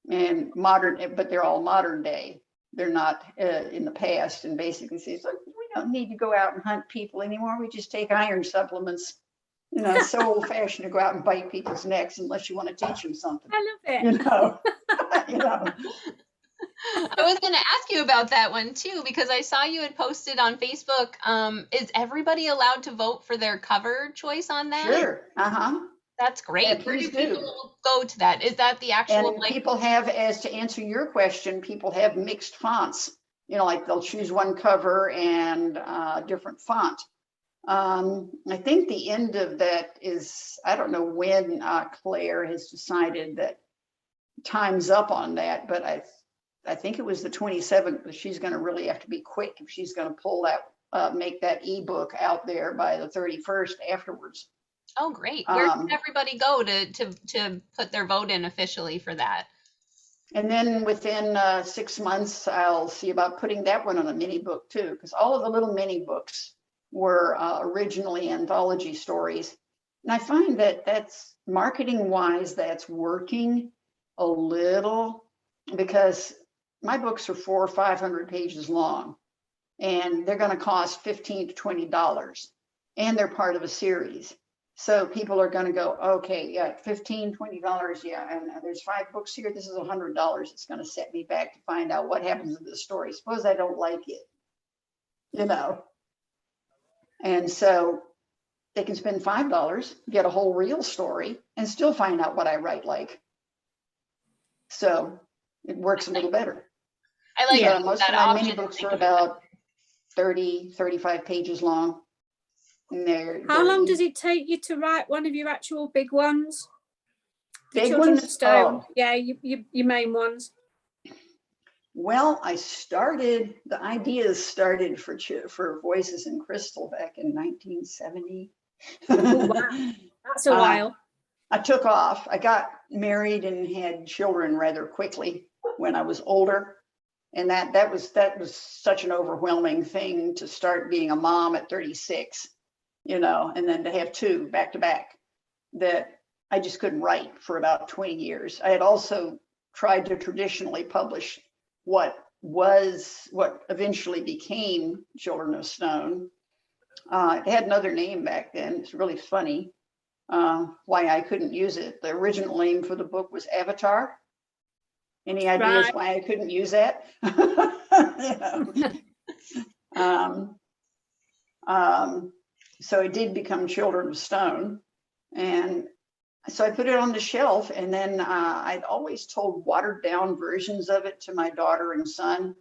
[SPEAKER 2] and modern, but they're all modern day. They're not in the past. And basically it's like, we don't need to go out and hunt people anymore. We just take iron supplements. It's so old fashioned to go out and bite people's necks unless you want to teach them something.
[SPEAKER 3] I love it.
[SPEAKER 1] I was going to ask you about that one too, because I saw you had posted on Facebook. Is everybody allowed to vote for their cover choice on that?
[SPEAKER 2] Sure.
[SPEAKER 1] That's great.
[SPEAKER 2] Yeah, please do.
[SPEAKER 1] People go to that? Is that the actual?
[SPEAKER 2] And people have, as to answer your question, people have mixed fonts. Like they'll choose one cover and different font. I think the end of that is, I don't know when Claire has decided that time's up on that, but I think it was the 27th, but she's going to really have to be quick if she's going to pull that, make that ebook out there by the 31st afterwards.
[SPEAKER 1] Oh, great. Where can everybody go to put their vote in officially for that?
[SPEAKER 2] And then within 6 months, I'll see about putting that one on a mini book too, because all of the little mini books were originally anthology stories. And I find that that's marketing wise, that's working a little, because my books are 400 or 500 pages long and they're going to cost $15 to $20 and they're part of a series. So people are going to go, okay, yeah, $15, $20. Yeah. And there's 5 books here. This is $100. It's going to set me back to find out what happens in the story. Suppose I don't like it, And so they can spend $5, get a whole real story, and still find out what I write like. So it works a little better.
[SPEAKER 1] I like
[SPEAKER 2] it. Most of my mini books are about 30, 35 pages long. And
[SPEAKER 3] how long does it take you to write one of your actual big ones?
[SPEAKER 2] Big ones?
[SPEAKER 3] Of Stone. Oh. Yeah, your main ones.
[SPEAKER 2] Well, the ideas started for Voices in Crystal back in 1970.
[SPEAKER 3] Oh, wow. That's a while.
[SPEAKER 2] I took off. I got married and had children rather quickly when I was older. And that was such an overwhelming thing to start being a mom at 36, you know, and then to have two back to back, that I just couldn't write for about 20 years. I had also tried to traditionally publish what eventually became Children of Stone. It had another name back then. It's really funny why I couldn't use it. The original name for the book was Avatar. Any ideas why I couldn't use that? So it did become Children of Stone. And so I put it on the shelf, and then I'd always told watered down versions of it to my daughter and son.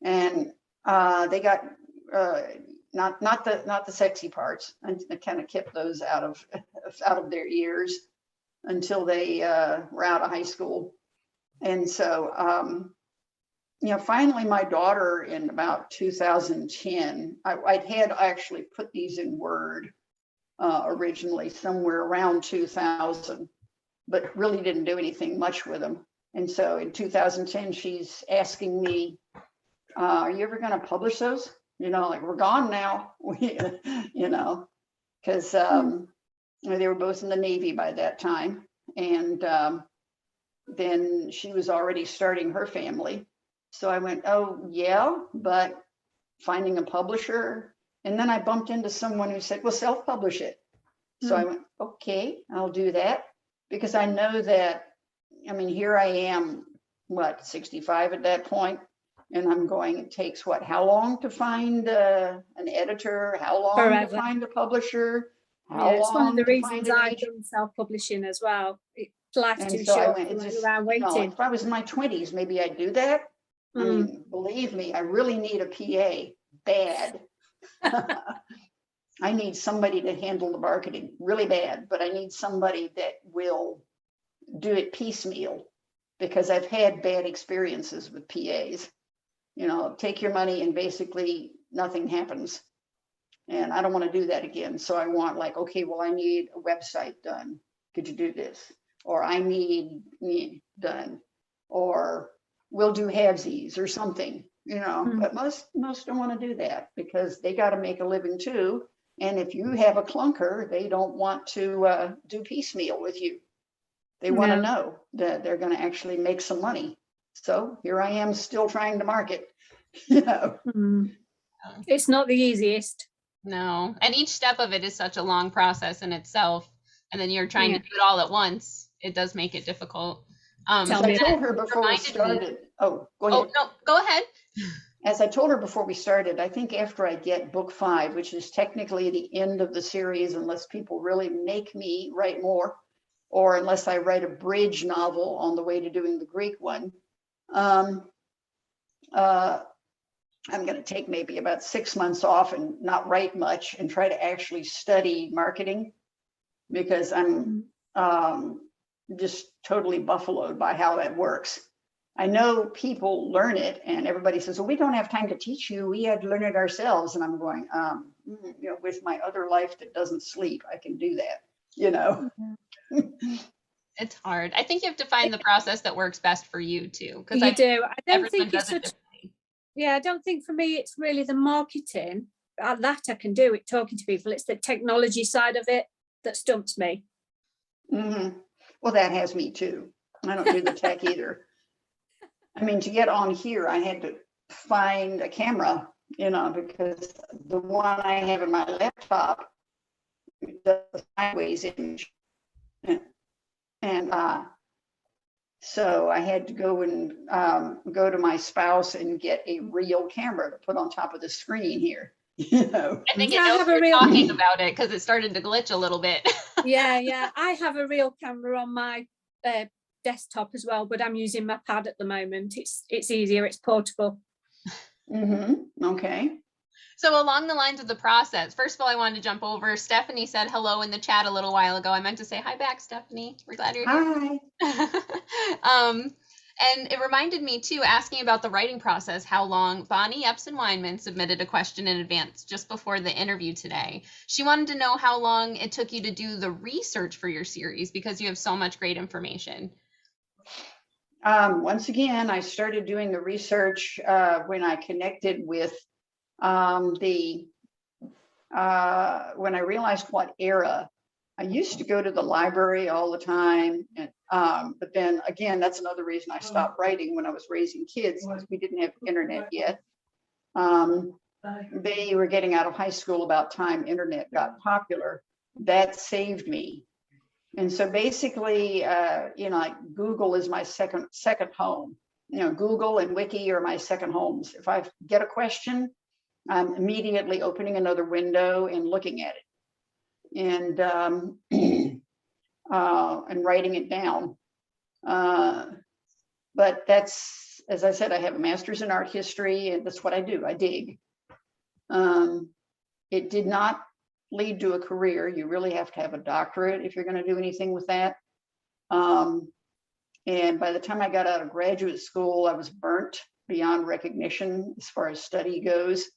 [SPEAKER 2] And they got not the sexy parts. I kind of kept those out of their ears until they were out of high school. And so, finally, my daughter in about 2010, I'd had actually put these in Word originally somewhere around 2000, but really didn't do anything much with them. And so in 2010, she's asking me, are you ever going to publish those? Like, we're gone now, because they were both in the Navy by that time. And then she was already starting her family. So I went, oh, yeah, but finding a publisher. And then I bumped into someone who said, well, self-publish it. So I went, okay, I'll do that. Because I know that, here I am, 65 at that point. And I'm going, it takes how long to find an editor? How long to find a publisher?
[SPEAKER 3] It's one of the reasons I've done self-publishing as well. Life's too short to go around waiting.
[SPEAKER 2] If I was in my 20s, maybe I'd do that. Believe me, I really need a PA bad. I need somebody to handle the marketing really bad, but I need somebody that will do it piecemeal, because I've had bad experiences with PAs. Take your money and basically nothing happens. And I don't want to do that again. So I want okay, well, I need a website done. Could you do this? Or I need done, or we'll do halvesies or something, but most don't want to do that because they got to make a living too. And if you have a clunker, they don't want to do piecemeal with you. They want to know that they're going to actually make some money. So here I am still trying to market,
[SPEAKER 3] It's not the easiest.
[SPEAKER 1] No. And each step of it is such a long process in itself. And then you're trying to do it all at once. It does make it difficult.
[SPEAKER 2] I told her before we started. Oh, go ahead.
[SPEAKER 1] Oh, no, go ahead.
[SPEAKER 2] As I told her before we started, I think after I get book 5, which is technically the end of the series, unless people really make me write more, or unless I write a bridge novel on the way to doing the Greek one, I'm going to take maybe about 6 months off and not write much and try to actually study marketing, because I'm just totally buffaloed by how that works. I know people learn it and everybody says, well, we don't have time to teach you. We had to learn it ourselves. And I'm going, with my other life that doesn't sleep, I can do that,
[SPEAKER 1] It's hard. I think you have to find the process that works best for you too.
[SPEAKER 3] Because I don't think it's I don't think for me it's really the marketing that I can do it, talking to people. It's the technology side of it that stumps me.
[SPEAKER 2] Well, that has me too. I don't do the tech either. To get on here, I had to find a camera, because the one I have in my laptop does a sideways image. And so I had to go and go to my spouse and get a real camera to put on top of the screen here.
[SPEAKER 1] I think it knows we're talking about it because it started to glitch a little bit.
[SPEAKER 3] Yeah. I have a real camera on my desktop as well, but I'm using my pad at the moment. It's easier. It's portable.
[SPEAKER 2] Okay.
[SPEAKER 1] So along the lines of the process, first of all, I wanted to jump over. Stephanie said hello in the chat a little while ago. I meant to say hi back, Stephanie. We're glad you're here.
[SPEAKER 2] Hi.
[SPEAKER 1] And it reminded me too, asking about the writing process, how long Bonnie Epson Weinman submitted a question in advance just before the interview today. She wanted to know how long it took you to do the research for your series because you have so much great information.
[SPEAKER 2] Once again, I started doing the research when I connected with when I realized what era. I used to go to the library all the time, and but then again, that's another reason I stopped writing when I was raising kids, because we didn't have internet yet. They were getting out of high school about time internet got popular. That saved me. And so basically, like Google is my second home. Google and Wiki are my second homes. If I get a question, I'm immediately opening another window and looking at it, and writing it down. But that's, as I said, I have a master's in art history, and that's what I do. I dig. It did not lead to a career. You really have to have a doctorate if you're going to do anything with that. And by the time I got out of graduate school, I was burnt beyond recognition as far as study goes.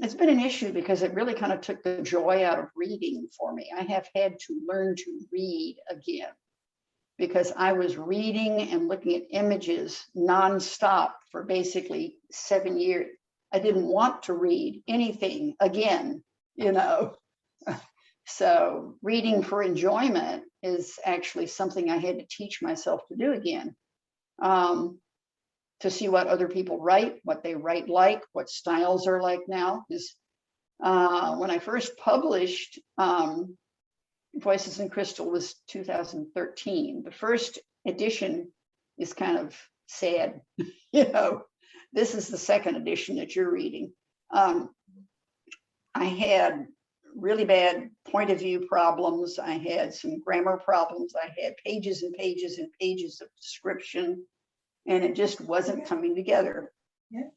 [SPEAKER 2] It's been an issue because it really kind of took the joy out of reading for me. I have had to learn to read again because I was reading and looking at images nonstop for basically 7 years. I didn't want to read anything again, So reading for enjoyment is actually something I had to teach myself to do again. To see what other people write, what they write like, what styles are like now. Is when I first published Voices in Crystal was 2013. The first edition is kind of sad. This is the second edition that you're reading. I had really bad point of view problems. I had some grammar problems. I had pages and pages and pages of description, and it just wasn't coming together.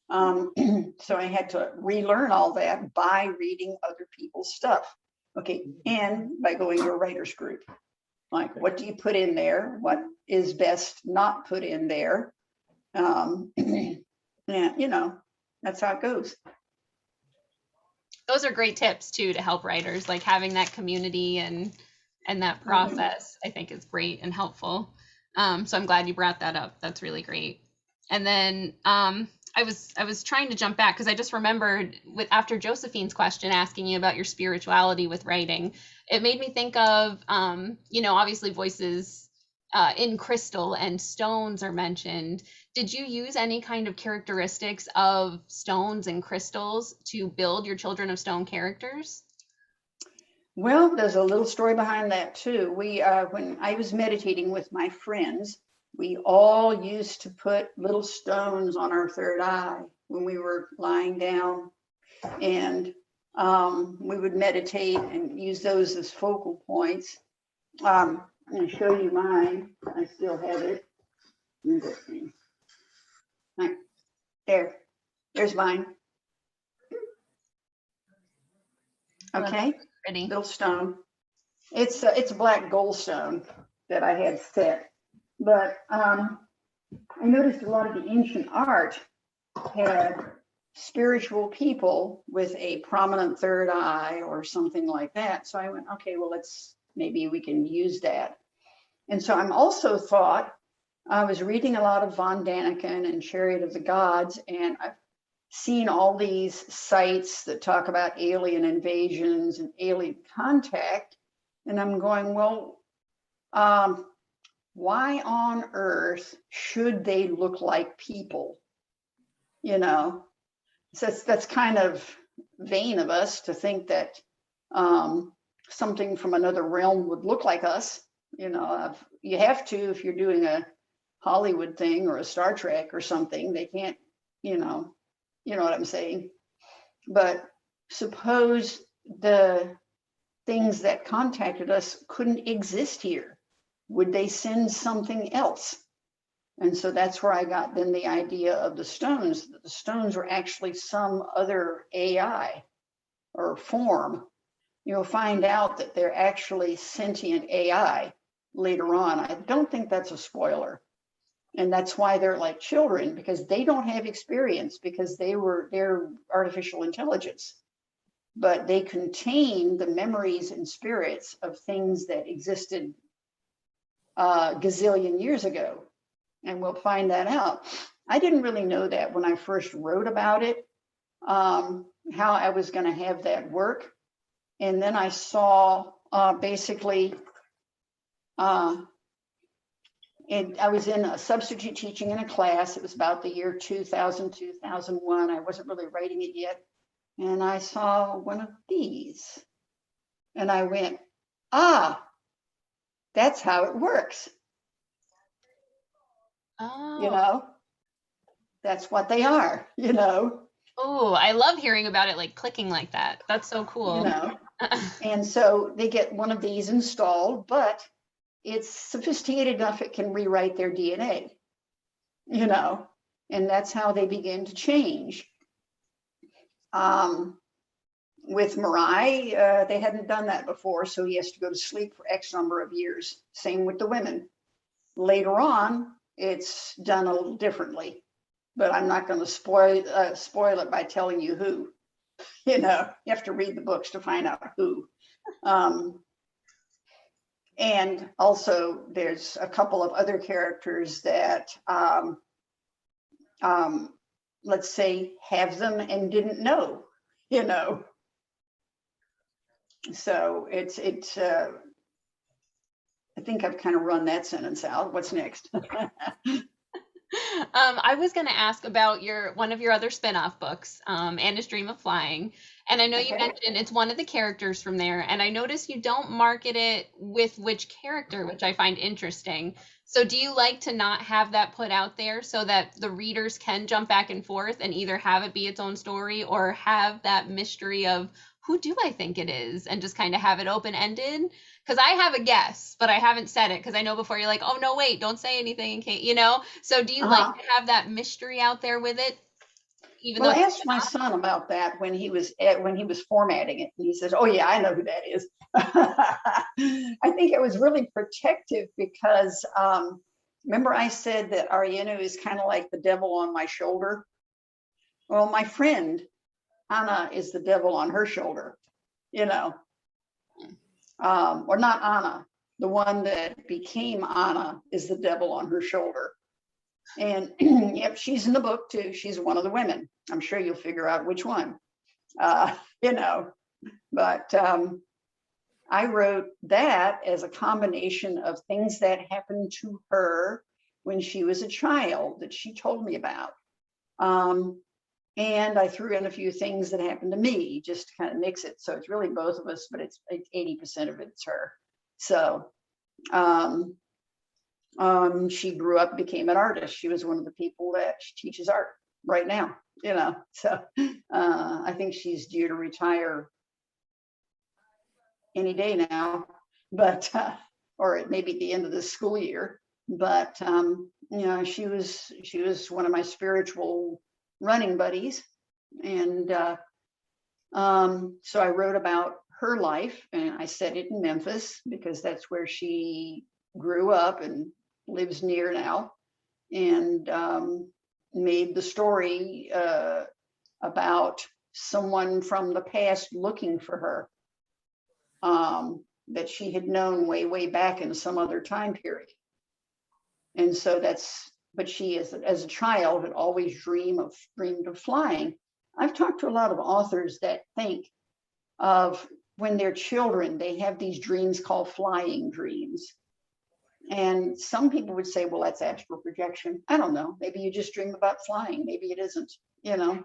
[SPEAKER 2] So I had to relearn all that by reading other people's stuff. Okay, and by going to a writer's group. Like, what do you put in there? What is best not put in there? Yeah, that's how it goes.
[SPEAKER 1] Those are great tips too to help writers, like having that community and that process. I think is great and helpful. So I'm glad you brought that up. That's really great. And then I was trying to jump back because I just remembered after Josephine's question asking you about your spirituality with writing, it made me think of obviously voices in crystal and stones are mentioned. Did you use any kind of characteristics of stones and crystals to build your Children of Stone characters?
[SPEAKER 2] Well, there's a little story behind that too. We, when I was meditating with my friends, we all used to put little stones on our third eye when we were lying down, and we would meditate and use those as focal points. I'm going to show you mine. I still have it. Right. There's mine. Okay.
[SPEAKER 1] Pretty.
[SPEAKER 2] Little stone. It's a black goldstone that I had set, but I noticed a lot of the ancient art had spiritual people with a prominent third eye or something like that. So I went, okay, well, maybe we can use that. And so I'm also thought, I was reading a lot of von Daniken and Chariot of the Gods, and I've seen all these sites that talk about alien invasions and alien contact. And I'm going, well, why on earth should they look like people? So that's kind of vain of us to think that something from another realm would look like us. You have to, if you're doing a Hollywood thing or a Star Trek or something, they can't, you know what I'm saying? But suppose the things that contacted us couldn't exist here. Would they send something else? And so that's where I got then the idea of the stones, that the stones were actually some other AI or form. You'll find out that they're actually sentient AI later on. I don't think that's a spoiler. And that's why they're like children, because they don't have experience, because they're artificial intelligence, but they contain the memories and spirits of things that existed a gazillion years ago. And we'll find that out. I didn't really know that when I first wrote about it, how I was going to have that work. And then I saw basically, and I was in a substitute teaching in a class. It was about the year 2000, 2001. I wasn't really writing it yet. And I saw one of these. And I went, that's how it works.
[SPEAKER 1] Oh.
[SPEAKER 2] That's what they are,
[SPEAKER 1] Oh, I love hearing about it like clicking like that. That's so cool.
[SPEAKER 2] And so they get one of these installed, but it's sophisticated enough it can rewrite their DNA, and that's how they begin to change. With Mirai, they hadn't done that before, so he has to go to sleep for X number of years. Same with the women. Later on, it's done a little differently, but I'm not going to spoil it by telling you who. You have to read the books to find out who. And also, there's a couple of other characters that, let's say, have them and didn't know, So it's. I think I've kind of run that sentence out. What's next?
[SPEAKER 1] I was going to ask about one of your other spin-off books, Anna's Dream of Flying. And I know you mentioned it's one of the characters from there. And I noticed you don't market it with which character, which I find interesting. So do you like to not have that put out there so that the readers can jump back and forth and either have it be its own story or have that mystery of who do I think it is and just kind of have it open-ended? Because I have a guess, but I haven't said it because I know before you're like, oh, no, wait, don't say anything in case, So do you like to have that mystery out there with it?
[SPEAKER 2] Well, I asked my son about that when he was formatting it. And he says, oh, yeah, I know who that is. I think it was really protective because remember I said that Arianu is kind of like the devil on my shoulder? Well, my friend Anna is the devil on her shoulder, or not Anna. The one that became Anna is the devil on her shoulder. And yep, she's in the book too. She's one of the women. I'm sure you'll figure out which one, but I wrote that as a combination of things that happened to her when she was a child that she told me about. And I threw in a few things that happened to me just to kind of mix it. So it's really both of us, but it's 80% of it's her. So she grew up, became an artist. She was one of the people that teaches art right now, So I think she's due to retire any day now, but or it may be the end of the school year. But she was one of my spiritual running buddies, and so I wrote about her life, and I set it in Memphis because that's where she grew up and lives near now, and made the story about someone from the past looking for her, that she had known way back in some other time period. And so but she as a child had always dreamed of flying. I've talked to a lot of authors that think of when they're children, they have these dreams called flying dreams. And some people would say, well, that's astral projection. I don't know. Maybe you just dream about flying. Maybe it isn't, Who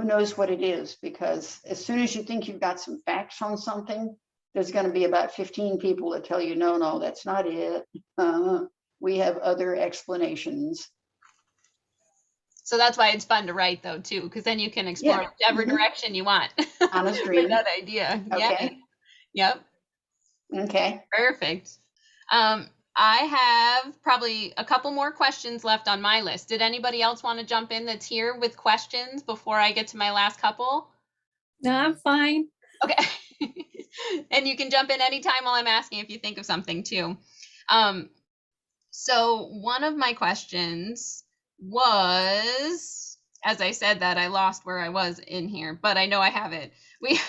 [SPEAKER 2] knows what it is? Because as soon as you think you've got some facts on something, there's going to be about 15 people that tell you, no, that's not it. We have other explanations.
[SPEAKER 1] So that's why it's fun to write, though, too, because then you can explore whichever direction you want.
[SPEAKER 2] Honest dream.
[SPEAKER 1] With that idea.
[SPEAKER 2] Okay.
[SPEAKER 1] Yeah. Yep.
[SPEAKER 2] Okay.
[SPEAKER 1] Perfect. I have probably a couple more questions left on my list. Did anybody else want to jump in that's here with questions before I get to my last couple?
[SPEAKER 3] No, I'm fine.
[SPEAKER 1] Okay. And you can jump in anytime while I'm asking if you think of something, too. So one of my questions was, as I said that, I lost where I was in here, but I know I have it. We,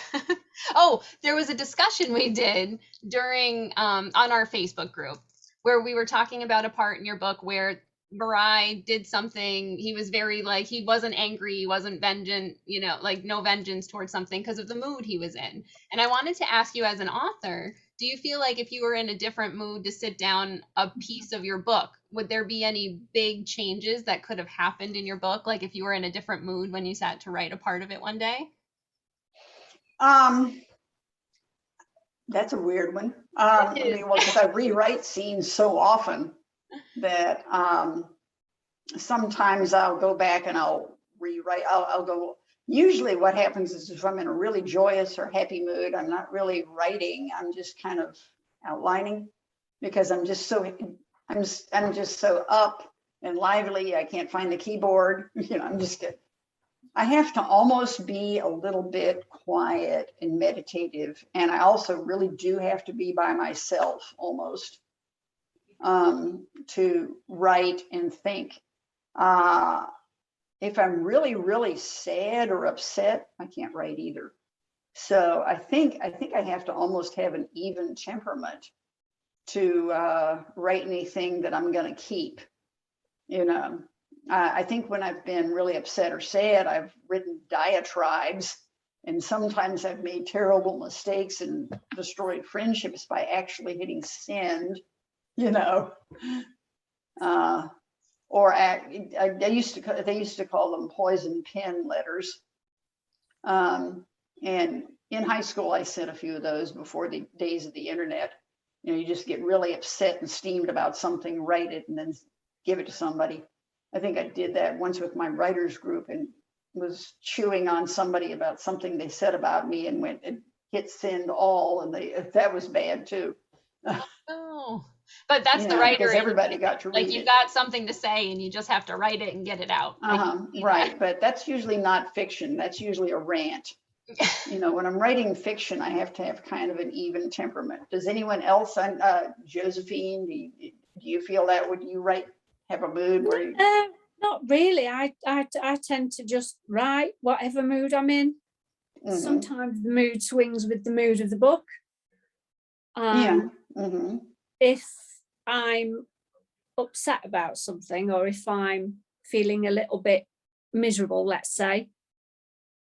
[SPEAKER 1] oh, there was a discussion we did during on our Facebook group where we were talking about a part in your book where Mirai did something. He was very like he wasn't angry, he wasn't vengeant, like no vengeance towards something because of the mood he was in. And I wanted to ask you, as an author, do you feel like if you were in a different mood to sit down a piece of your book, would there be any big changes that could have happened in your book? Like if you were in a different mood when you sat to write a part of it one day?
[SPEAKER 2] That's a weird one. I mean, well, because I rewrite scenes so often that sometimes I'll go back and I'll rewrite. I'll go. Usually, what happens is if I'm in a really joyous or happy mood, I'm not really writing. I'm just kind of outlining because I'm just so up and lively. I can't find the keyboard. I'm just good. I have to almost be a little bit quiet and meditative. And I also really do have to be by myself almost to write and think. If I'm really, really sad or upset, I can't write either. So I think I have to almost have an even temperament to write anything that I'm going to keep, I think when I've been really upset or sad, I've written diatribes, and sometimes I've made terrible mistakes and destroyed friendships by actually hitting send, or they used to call them poison pen letters. And in high school, I sent a few of those before the days of the internet. You just get really upset and steamed about something, write it, and then give it to somebody. I think I did that once with my writers group and was chewing on somebody about something they said about me and went and hit send all, and that was bad too.
[SPEAKER 1] Oh, but that's the writer.
[SPEAKER 2] Because everybody got to read
[SPEAKER 1] like you got something to say and you just have to write it and get it out.
[SPEAKER 2] Right, but that's usually not fiction. That's usually a rant. When I'm writing fiction, I have to have kind of an even temperament. Does anyone else, Josephine, do you feel that? Would you have a mood where you...
[SPEAKER 3] Not really. I tend to just write whatever mood I'm in. Mm-hmm. Sometimes the mood swings with the mood of the book.
[SPEAKER 2] Mm-hmm.
[SPEAKER 3] If I'm upset about something, or if I'm feeling a little bit miserable, let's say,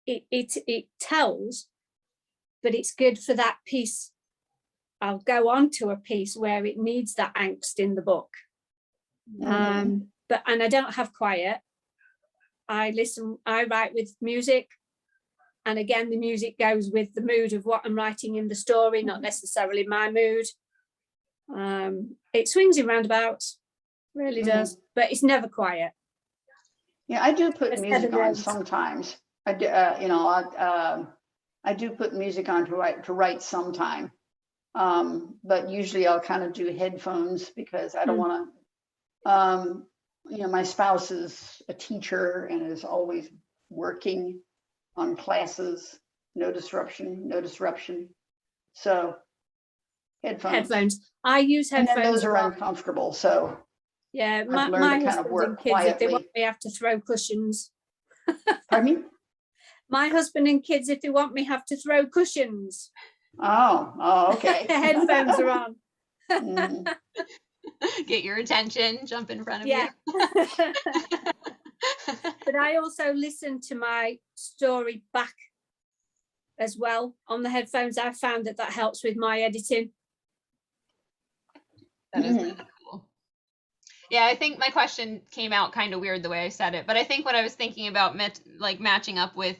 [SPEAKER 3] it tells, but it's good for that piece. I'll go on to a piece where it needs that angst in the book. Mm-hmm. And I don't have quiet. I write with music. And again, the music goes with the mood of what I'm writing in the story, not necessarily my mood. It swings in roundabouts, really does, but it's never quiet.
[SPEAKER 2] Yeah, I do put music on sometimes. I do, I do put music on to write sometime. But usually I'll kind of do headphones because I don't want to, my spouse is a teacher and is always working on classes, no disruption. So
[SPEAKER 3] headphones. I use headphones.
[SPEAKER 2] And those are uncomfortable. So
[SPEAKER 3] yeah, my husband and kids, quietly. If they want me, have to throw cushions.
[SPEAKER 2] Pardon me?
[SPEAKER 3] My husband and kids, if they want me, have to throw cushions.
[SPEAKER 2] Oh, okay.
[SPEAKER 3] Headphones are on.
[SPEAKER 1] Get your attention, jump in front of you.
[SPEAKER 3] But I also listen to my story back as well on the headphones. I found that helps with my editing.
[SPEAKER 1] That is really cool. Yeah, I think my question came out kind of weird the way I said it, but I think what I was thinking about matching up with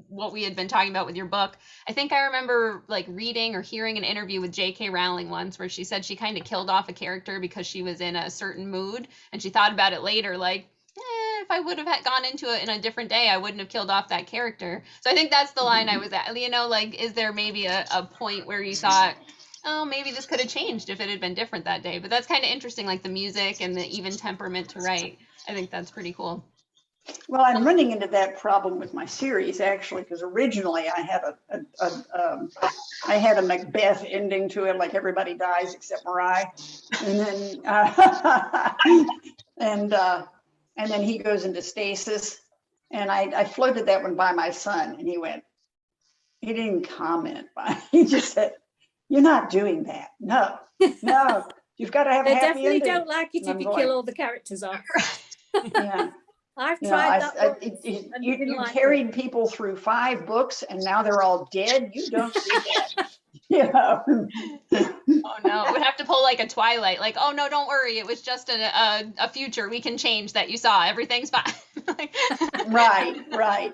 [SPEAKER 1] what we had been talking about with your book. I think I remember reading or hearing an interview with J.K. Rowling once where she said she kind of killed off a character because she was in a certain mood, and she thought about it later if I would have gone into it in a different day, I wouldn't have killed off that character. So I think that's the line I was at. Is there maybe a point where you thought, oh, maybe this could have changed if it had been different that day? But that's kind of interesting, the music and the even temperament to write. I think that's pretty cool.
[SPEAKER 2] Well, I'm running into that problem with my series actually, because originally I had a Macbeth ending to it, like everybody dies except Mariah, and then and then he goes into stasis, and I floated that one by my son, and he didn't even comment. He just said, "You're not doing that. No, no, you've got to have a
[SPEAKER 3] They
[SPEAKER 2] happy
[SPEAKER 3] definitely
[SPEAKER 2] ending."
[SPEAKER 3] don't like it
[SPEAKER 2] And
[SPEAKER 3] if
[SPEAKER 2] I'm
[SPEAKER 3] you
[SPEAKER 2] going,
[SPEAKER 3] kill all the characters off.
[SPEAKER 2] yeah.
[SPEAKER 3] I've
[SPEAKER 2] You know,
[SPEAKER 3] tried that once and didn't
[SPEAKER 2] you
[SPEAKER 3] like it.
[SPEAKER 2] carried people through 5 books and now they're all dead. You don't do that. You know?
[SPEAKER 1] Oh no, we'd have to pull like a Twilight, like, oh no, don't worry, it was just a future we can change that you saw. Everything's fine. Like-
[SPEAKER 2] Right.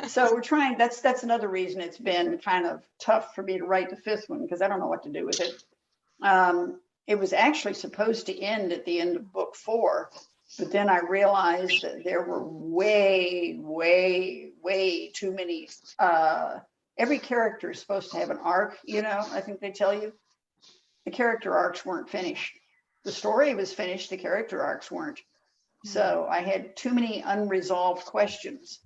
[SPEAKER 2] So we're trying, that's another reason it's been kind of tough for me to write the 5th one, because I don't know what to do with it. It was actually supposed to end at the end of book 4, but then I realized that there were way too many. Every character is supposed to have an arc, you know, I think they tell you. The character arcs weren't finished. The story was finished, the character arcs weren't. So I had too many unresolved questions,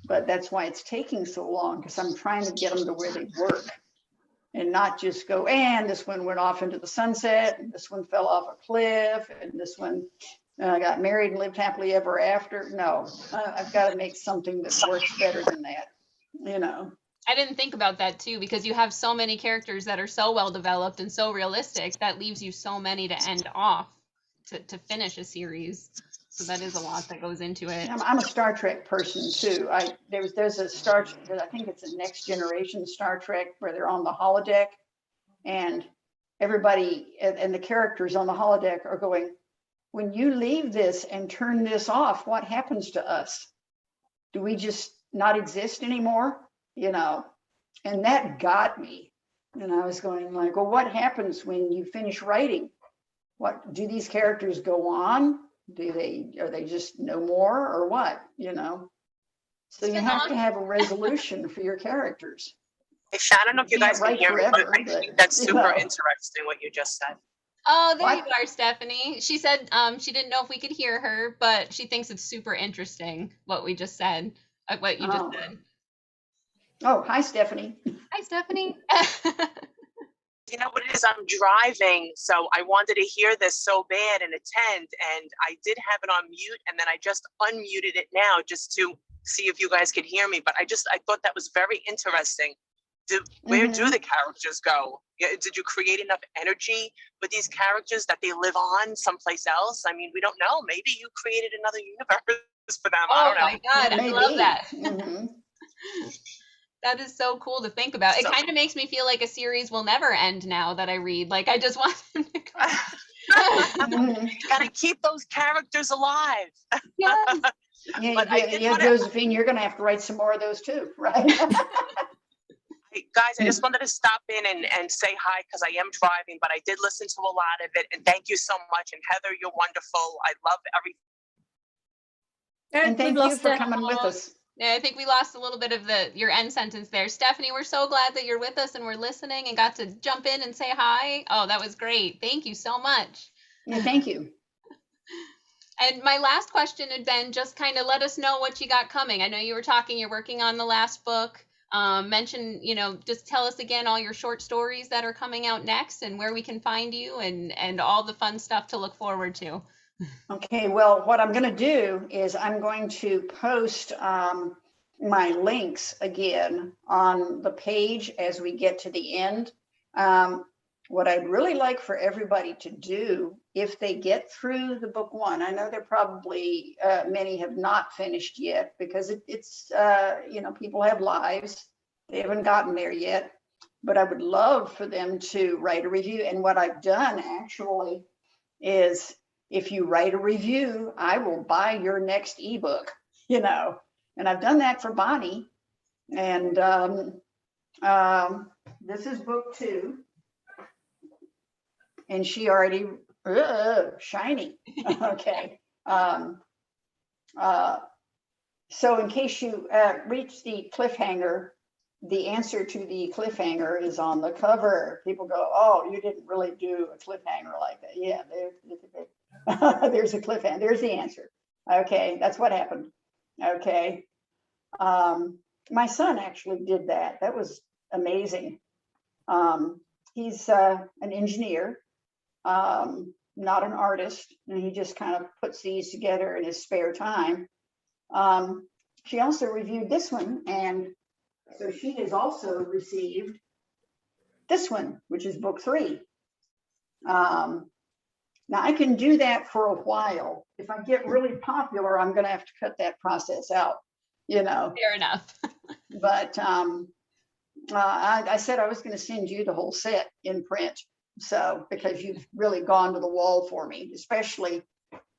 [SPEAKER 2] but that's why it's taking so long, because I'm trying to get them to where they work and not just go, and this one went off into the sunset, and this one fell off a cliff, and this one got married and lived happily ever after. No, I've got to make something that works better than that, you know.
[SPEAKER 1] I didn't think about that too, because you have so many characters that are so well developed and so realistic that leaves you so many to end off to finish a series. So that is a lot that goes into it.
[SPEAKER 2] I'm a Star Trek person too. There's a Star, I think it's a Next Generation Star Trek, where they're on the holodeck, and everybody and the characters on the holodeck are going, when you leave this and turn this off, what happens to us? Do we just not exist anymore? You know, and that got me. And I was going like, well, what happens when you finish writing? What do these characters go on? Are they just no more, or what? You know, so you have to have a resolution for your characters.
[SPEAKER 4] Hey, I don't know if you guys can hear me, but I think that's super interesting what you just said.
[SPEAKER 1] Oh, there you are, Stephanie. She said she didn't know if we could hear her, but she thinks it's super interesting what we just said, what you just said.
[SPEAKER 2] Oh, hi, Stephanie.
[SPEAKER 1] Hi, Stephanie.
[SPEAKER 4] You know what it is? I'm driving, so I wanted to hear this so bad and attend, and I did have it on mute, and then I just unmuted it now just to see if you guys could hear me. But I thought that was very interesting. Where do the characters go? Did you create enough energy with these characters that they live on someplace else? I mean, we don't know. Maybe you created another universe for them.
[SPEAKER 1] Oh,
[SPEAKER 4] I don't know.
[SPEAKER 1] my God, I love that. That is so cool to think about. It kind of makes me feel like a series will never end now that I read. Like, I just want them to go.
[SPEAKER 4] Gotta keep those characters alive.
[SPEAKER 1] Yes.
[SPEAKER 2] Yeah, Josephine, you're gonna have to write some more of those too, right?
[SPEAKER 4] Guys, I just wanted to stop in and say hi, because I am driving, but I did listen to a lot of it, and thank you so much. And Heather, you're wonderful. I love everything.
[SPEAKER 2] And thank you for coming with us.
[SPEAKER 1] Yeah, I think we lost a little bit of your end sentence there. Stephanie, we're so glad that you're with us and we're listening and got to jump in and say hi. Oh, that was great. Thank you so much.
[SPEAKER 2] Yeah, thank you.
[SPEAKER 1] And my last question had been just kind of let us know what you got coming. I know you were talking, you're working on the last book. Mention, just tell us again all your short stories that are coming out next and where we can find you and all the fun stuff to look forward to.
[SPEAKER 2] Okay, well, what I'm going to do is I'm going to post my links again on the page as we get to the end. What I'd really like for everybody to do, if they get through the book 1, I know they're probably, many have not finished yet, because it's people have lives. They haven't gotten there yet, but I would love for them to write a review. And what I've done actually is, if you write a review, I will buy your next ebook, and I've done that for Bonnie. And this is book 2. And she already, shiny. Okay. So in case you reach the cliffhanger, the answer to the cliffhanger is on the cover. People go, oh, you didn't really do a cliffhanger like that. Yeah, there's a cliffhanger. There's the answer. Okay, that's what happened. Okay. My son actually did that. That was amazing. He's an engineer, not an artist, and he just kind of puts these together in his spare time. She also reviewed this one, and so she has also received this one, which is book 3. Now I can do that for a while. If I get really popular, I'm going to have to cut that process out, you know.
[SPEAKER 1] Fair enough.
[SPEAKER 2] But I said I was going to send you the whole set in print. So, because you've really gone to the wall for me, especially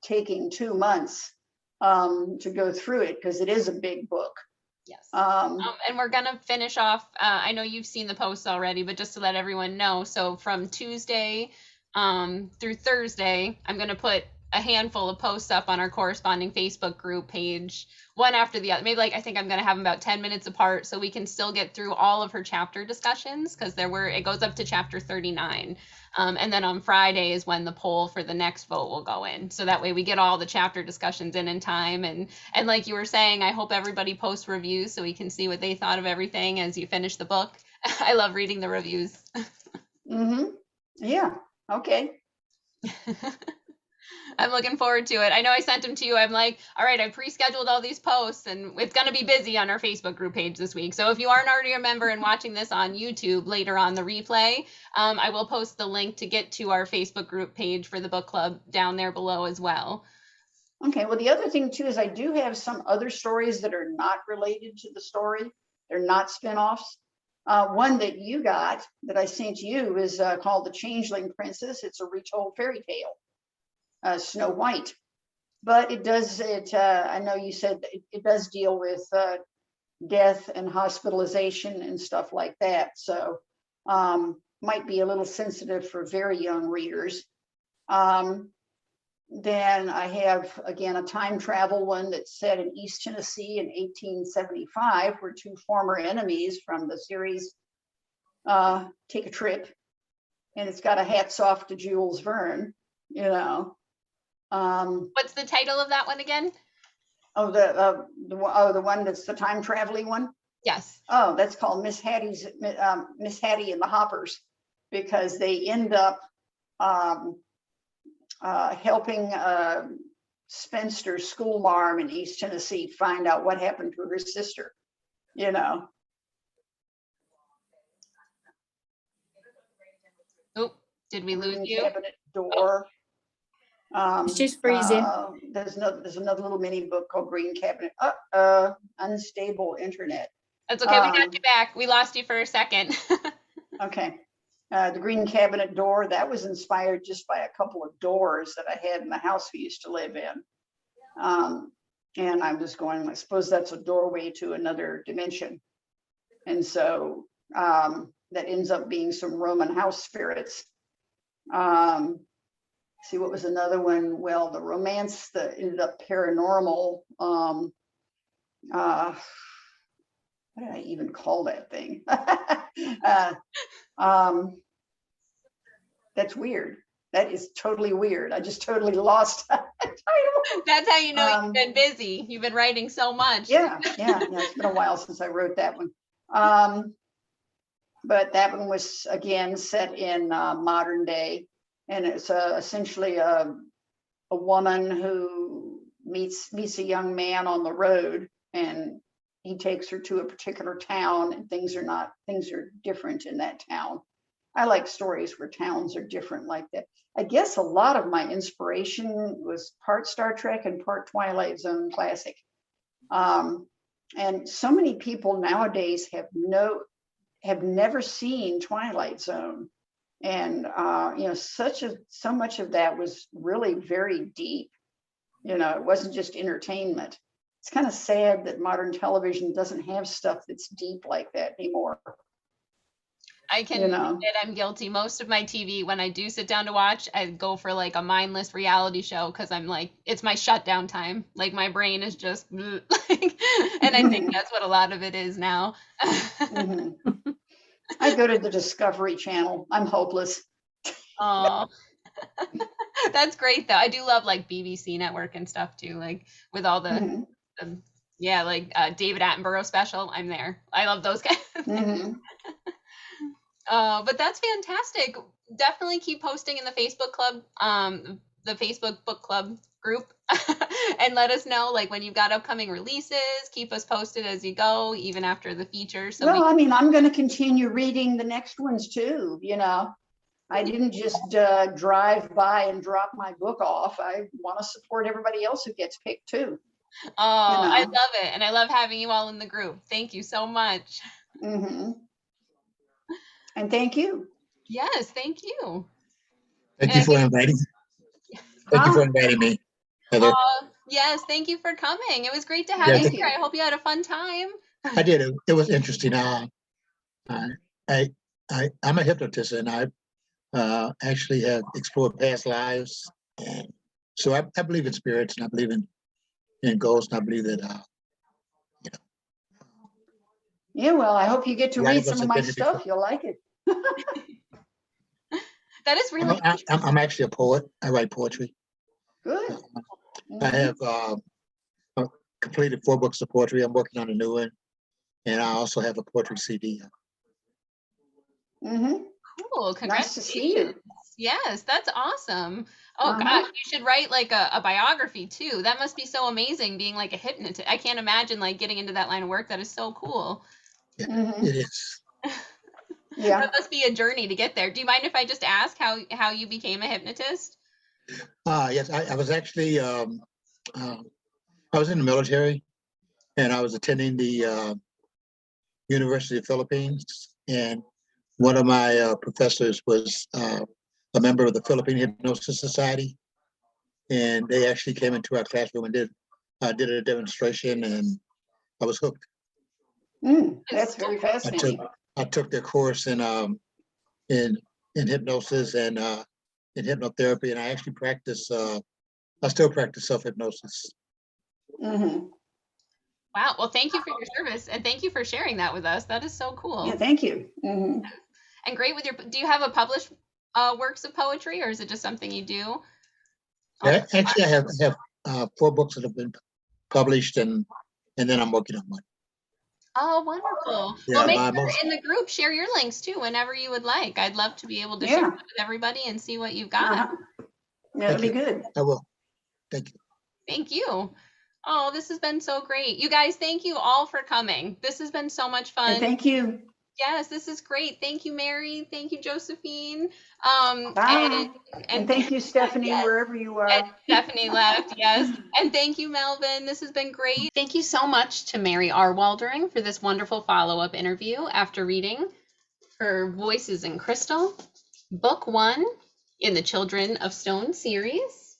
[SPEAKER 2] taking 2 months to go through it, because it is a big book.
[SPEAKER 1] Yes. And we're going to finish off. I know you've seen the posts already, but just to let everyone know. So from Tuesday through Thursday, I'm going to put a handful of posts up on our corresponding Facebook group page, one after the other. Maybe I think I'm going to have them about 10 minutes apart, so we can still get through all of her chapter discussions, because it goes up to chapter 39. And then on Friday is when the poll for the next vote will go in. So that way we get all the chapter discussions in time. And like you were saying, I hope everybody posts reviews so we can see what they thought of everything as you finish the book. I love reading the reviews.
[SPEAKER 2] Yeah. Okay.
[SPEAKER 1] I'm looking forward to it. I know I sent them to you. I'm like, all right, I pre-scheduled all these posts, and it's going to be busy on our Facebook group page this week. So if you aren't already a member and watching this on YouTube later on the replay, I will post the link to get to our Facebook group page for the book club down there below as well.
[SPEAKER 2] Okay. Well, the other thing too is I do have some other stories that are not related to the story. They're not spin-offs. One that you got that I sent you is called The Changeling Princess. It's a retold fairy tale, Snow White. But I know you said it does deal with death and hospitalization and stuff like that. So might be a little sensitive for very young readers. Then I have, again, a time travel one that's set in East Tennessee in 1875, where 2 former enemies from the series take a trip. And it's got a hats off to Jules Verne, you know.
[SPEAKER 1] What's the title of that one again?
[SPEAKER 2] Oh, the one that's the time traveling one?
[SPEAKER 1] Yes.
[SPEAKER 2] Oh, that's called Miss Hattie and the Hoppers, because they end up helping spinster school marm in East Tennessee find out what happened to her sister, you know.
[SPEAKER 1] Oh, did we lose
[SPEAKER 2] Green
[SPEAKER 1] you?
[SPEAKER 2] Cabinet Door.
[SPEAKER 3] She's freezing.
[SPEAKER 2] There's another little mini book called Green Cabinet. Unstable Internet.
[SPEAKER 1] That's okay. We got you back. We lost you for a second.
[SPEAKER 2] Okay. The Green Cabinet Door, that was inspired just by a couple of doors that I had in the house we used to live in. And I'm just going, I suppose that's a doorway to another dimension. And so that ends up being some Roman house spirits. See, what was another one? Well, the romance that ended up paranormal. What did I even call that thing? That's weird. That is totally weird. I just totally lost that title.
[SPEAKER 1] That's how you know you've been busy. You've been writing so much.
[SPEAKER 2] Yeah. It's been a while since I wrote that one. But that one was, again, set in modern day. And it's essentially a woman who meets a young man on the road, and he takes her to a particular town, and things are different in that town. I like stories where towns are different like that. I guess a lot of my inspiration was part Star Trek and part Twilight Zone classic. And so many people nowadays have never seen Twilight Zone. And so much of that was really very deep. You know, it wasn't just entertainment. It's kind of sad that modern television doesn't have stuff that's deep like that anymore.
[SPEAKER 1] I can admit I'm guilty. Most of my TV, when I do sit down to watch, I go for like a mindless reality show, because I'm like, it's my shutdown time. Like my brain is just and I think that's what a lot of it is now.
[SPEAKER 2] I go to the Discovery Channel. I'm hopeless.
[SPEAKER 1] Oh, that's great though. I do love like BBC Network and stuff too, like with all the Yeah, like David Attenborough special. I'm there. I love those guys.
[SPEAKER 2] Mhm.
[SPEAKER 1] But that's fantastic. Definitely keep posting in the Facebook club, the Facebook book club group, and let us know like when you've got upcoming releases. Keep us posted as you go, even after the feature. So
[SPEAKER 2] Well, I mean, I'm going to continue reading the next ones too. You know, I didn't just drive by and drop my book off. I want to support everybody else who gets picked too.
[SPEAKER 1] I
[SPEAKER 2] know.
[SPEAKER 1] love it, and I love having you all in the group. Thank you so much.
[SPEAKER 2] Hmm. And thank you.
[SPEAKER 1] Yes, thank you.
[SPEAKER 5] Thank
[SPEAKER 1] And
[SPEAKER 5] you
[SPEAKER 1] I
[SPEAKER 5] for
[SPEAKER 1] think,
[SPEAKER 5] inviting. Thank you for inviting me, Heather.
[SPEAKER 1] yes, thank you for coming. It was great to have
[SPEAKER 5] Yeah,
[SPEAKER 1] you
[SPEAKER 2] Thank
[SPEAKER 1] here.
[SPEAKER 2] you.
[SPEAKER 1] I hope you had a fun time.
[SPEAKER 5] I did. It was interesting. I, I'm a hypnotist, and I actually have explored past lives, and so I believe in spirits, and I believe in ghosts, and I believe that you
[SPEAKER 2] Yeah, well, I hope you get to
[SPEAKER 5] know, a lot
[SPEAKER 2] read
[SPEAKER 5] of us
[SPEAKER 2] some of
[SPEAKER 5] have
[SPEAKER 2] my
[SPEAKER 5] been here before.
[SPEAKER 2] stuff. You'll like it.
[SPEAKER 1] That is really
[SPEAKER 5] I'm actually a poet. I write poetry.
[SPEAKER 2] Good.
[SPEAKER 5] I have completed 4 books of poetry. I'm working on a new one, and I also have a poetry CD.
[SPEAKER 2] Hmm.
[SPEAKER 1] cool.
[SPEAKER 2] Nice to see you.
[SPEAKER 1] Yes, that's awesome. Oh
[SPEAKER 2] Uh-huh.
[SPEAKER 1] gosh, you should write like a biography too. That must be so amazing being like a hypnotist. I can't imagine like getting into that line of work. That is so cool.
[SPEAKER 5] Yeah,
[SPEAKER 2] Mhm.
[SPEAKER 5] it is.
[SPEAKER 2] Yeah.
[SPEAKER 1] That must be a journey to get there. Do you mind if I just ask how you became a hypnotist?
[SPEAKER 5] Yes, I was actually I was in the military, and I was attending the University of Philippines, and one of my professors was a member of the Philippine Hypnosis Society, and they actually came into our classroom and did a demonstration, and I was hooked.
[SPEAKER 2] That's very fascinating.
[SPEAKER 5] I took their course in hypnosis and in hypnotherapy, and I actually practice. I still practice self hypnosis.
[SPEAKER 2] Hmm.
[SPEAKER 1] Wow. Well, thank you for your service and thank you for sharing that with us. That is so cool.
[SPEAKER 2] Yeah, thank you. Hmm.
[SPEAKER 1] And great with your. Do you have a published works of poetry, or is it just something you do?
[SPEAKER 5] Yeah, actually, I have 4 books that have been published, and then I'm working on one.
[SPEAKER 1] Oh, wonderful. Well,
[SPEAKER 5] Yeah,
[SPEAKER 1] make
[SPEAKER 5] my
[SPEAKER 1] sure
[SPEAKER 5] most.
[SPEAKER 1] in the group share your links too whenever you would like. I'd love to be able to share
[SPEAKER 2] Yeah.
[SPEAKER 1] that with everybody and see what you've got.
[SPEAKER 2] Uh-huh. Yeah, that'd be good.
[SPEAKER 5] I will. Thank you.
[SPEAKER 1] Thank you. Oh, this has been so great. You guys, thank you all for coming. This has been so much
[SPEAKER 2] And
[SPEAKER 1] fun.
[SPEAKER 2] thank you.
[SPEAKER 1] Yes, this is great. Thank you, Mary. Thank you, Josephine.
[SPEAKER 2] Bye. And thank you, Stephanie,
[SPEAKER 1] yes.
[SPEAKER 2] wherever you
[SPEAKER 1] And
[SPEAKER 2] are.
[SPEAKER 1] Stephanie left, yes. And thank you, Melvin. This has been great. Thank you so much to Mary R. Woldering for this wonderful follow-up interview after reading her Voices in Crystal, Book 1 in the Children of Stone series.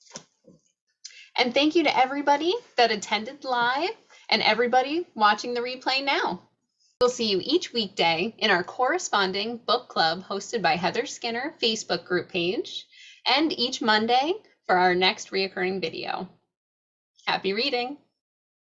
[SPEAKER 1] And thank you to everybody that attended live and everybody watching the replay now. We'll see you each weekday in our corresponding book club hosted by Heather Skinner Facebook group page, and each Monday for our next reoccurring video. Happy reading!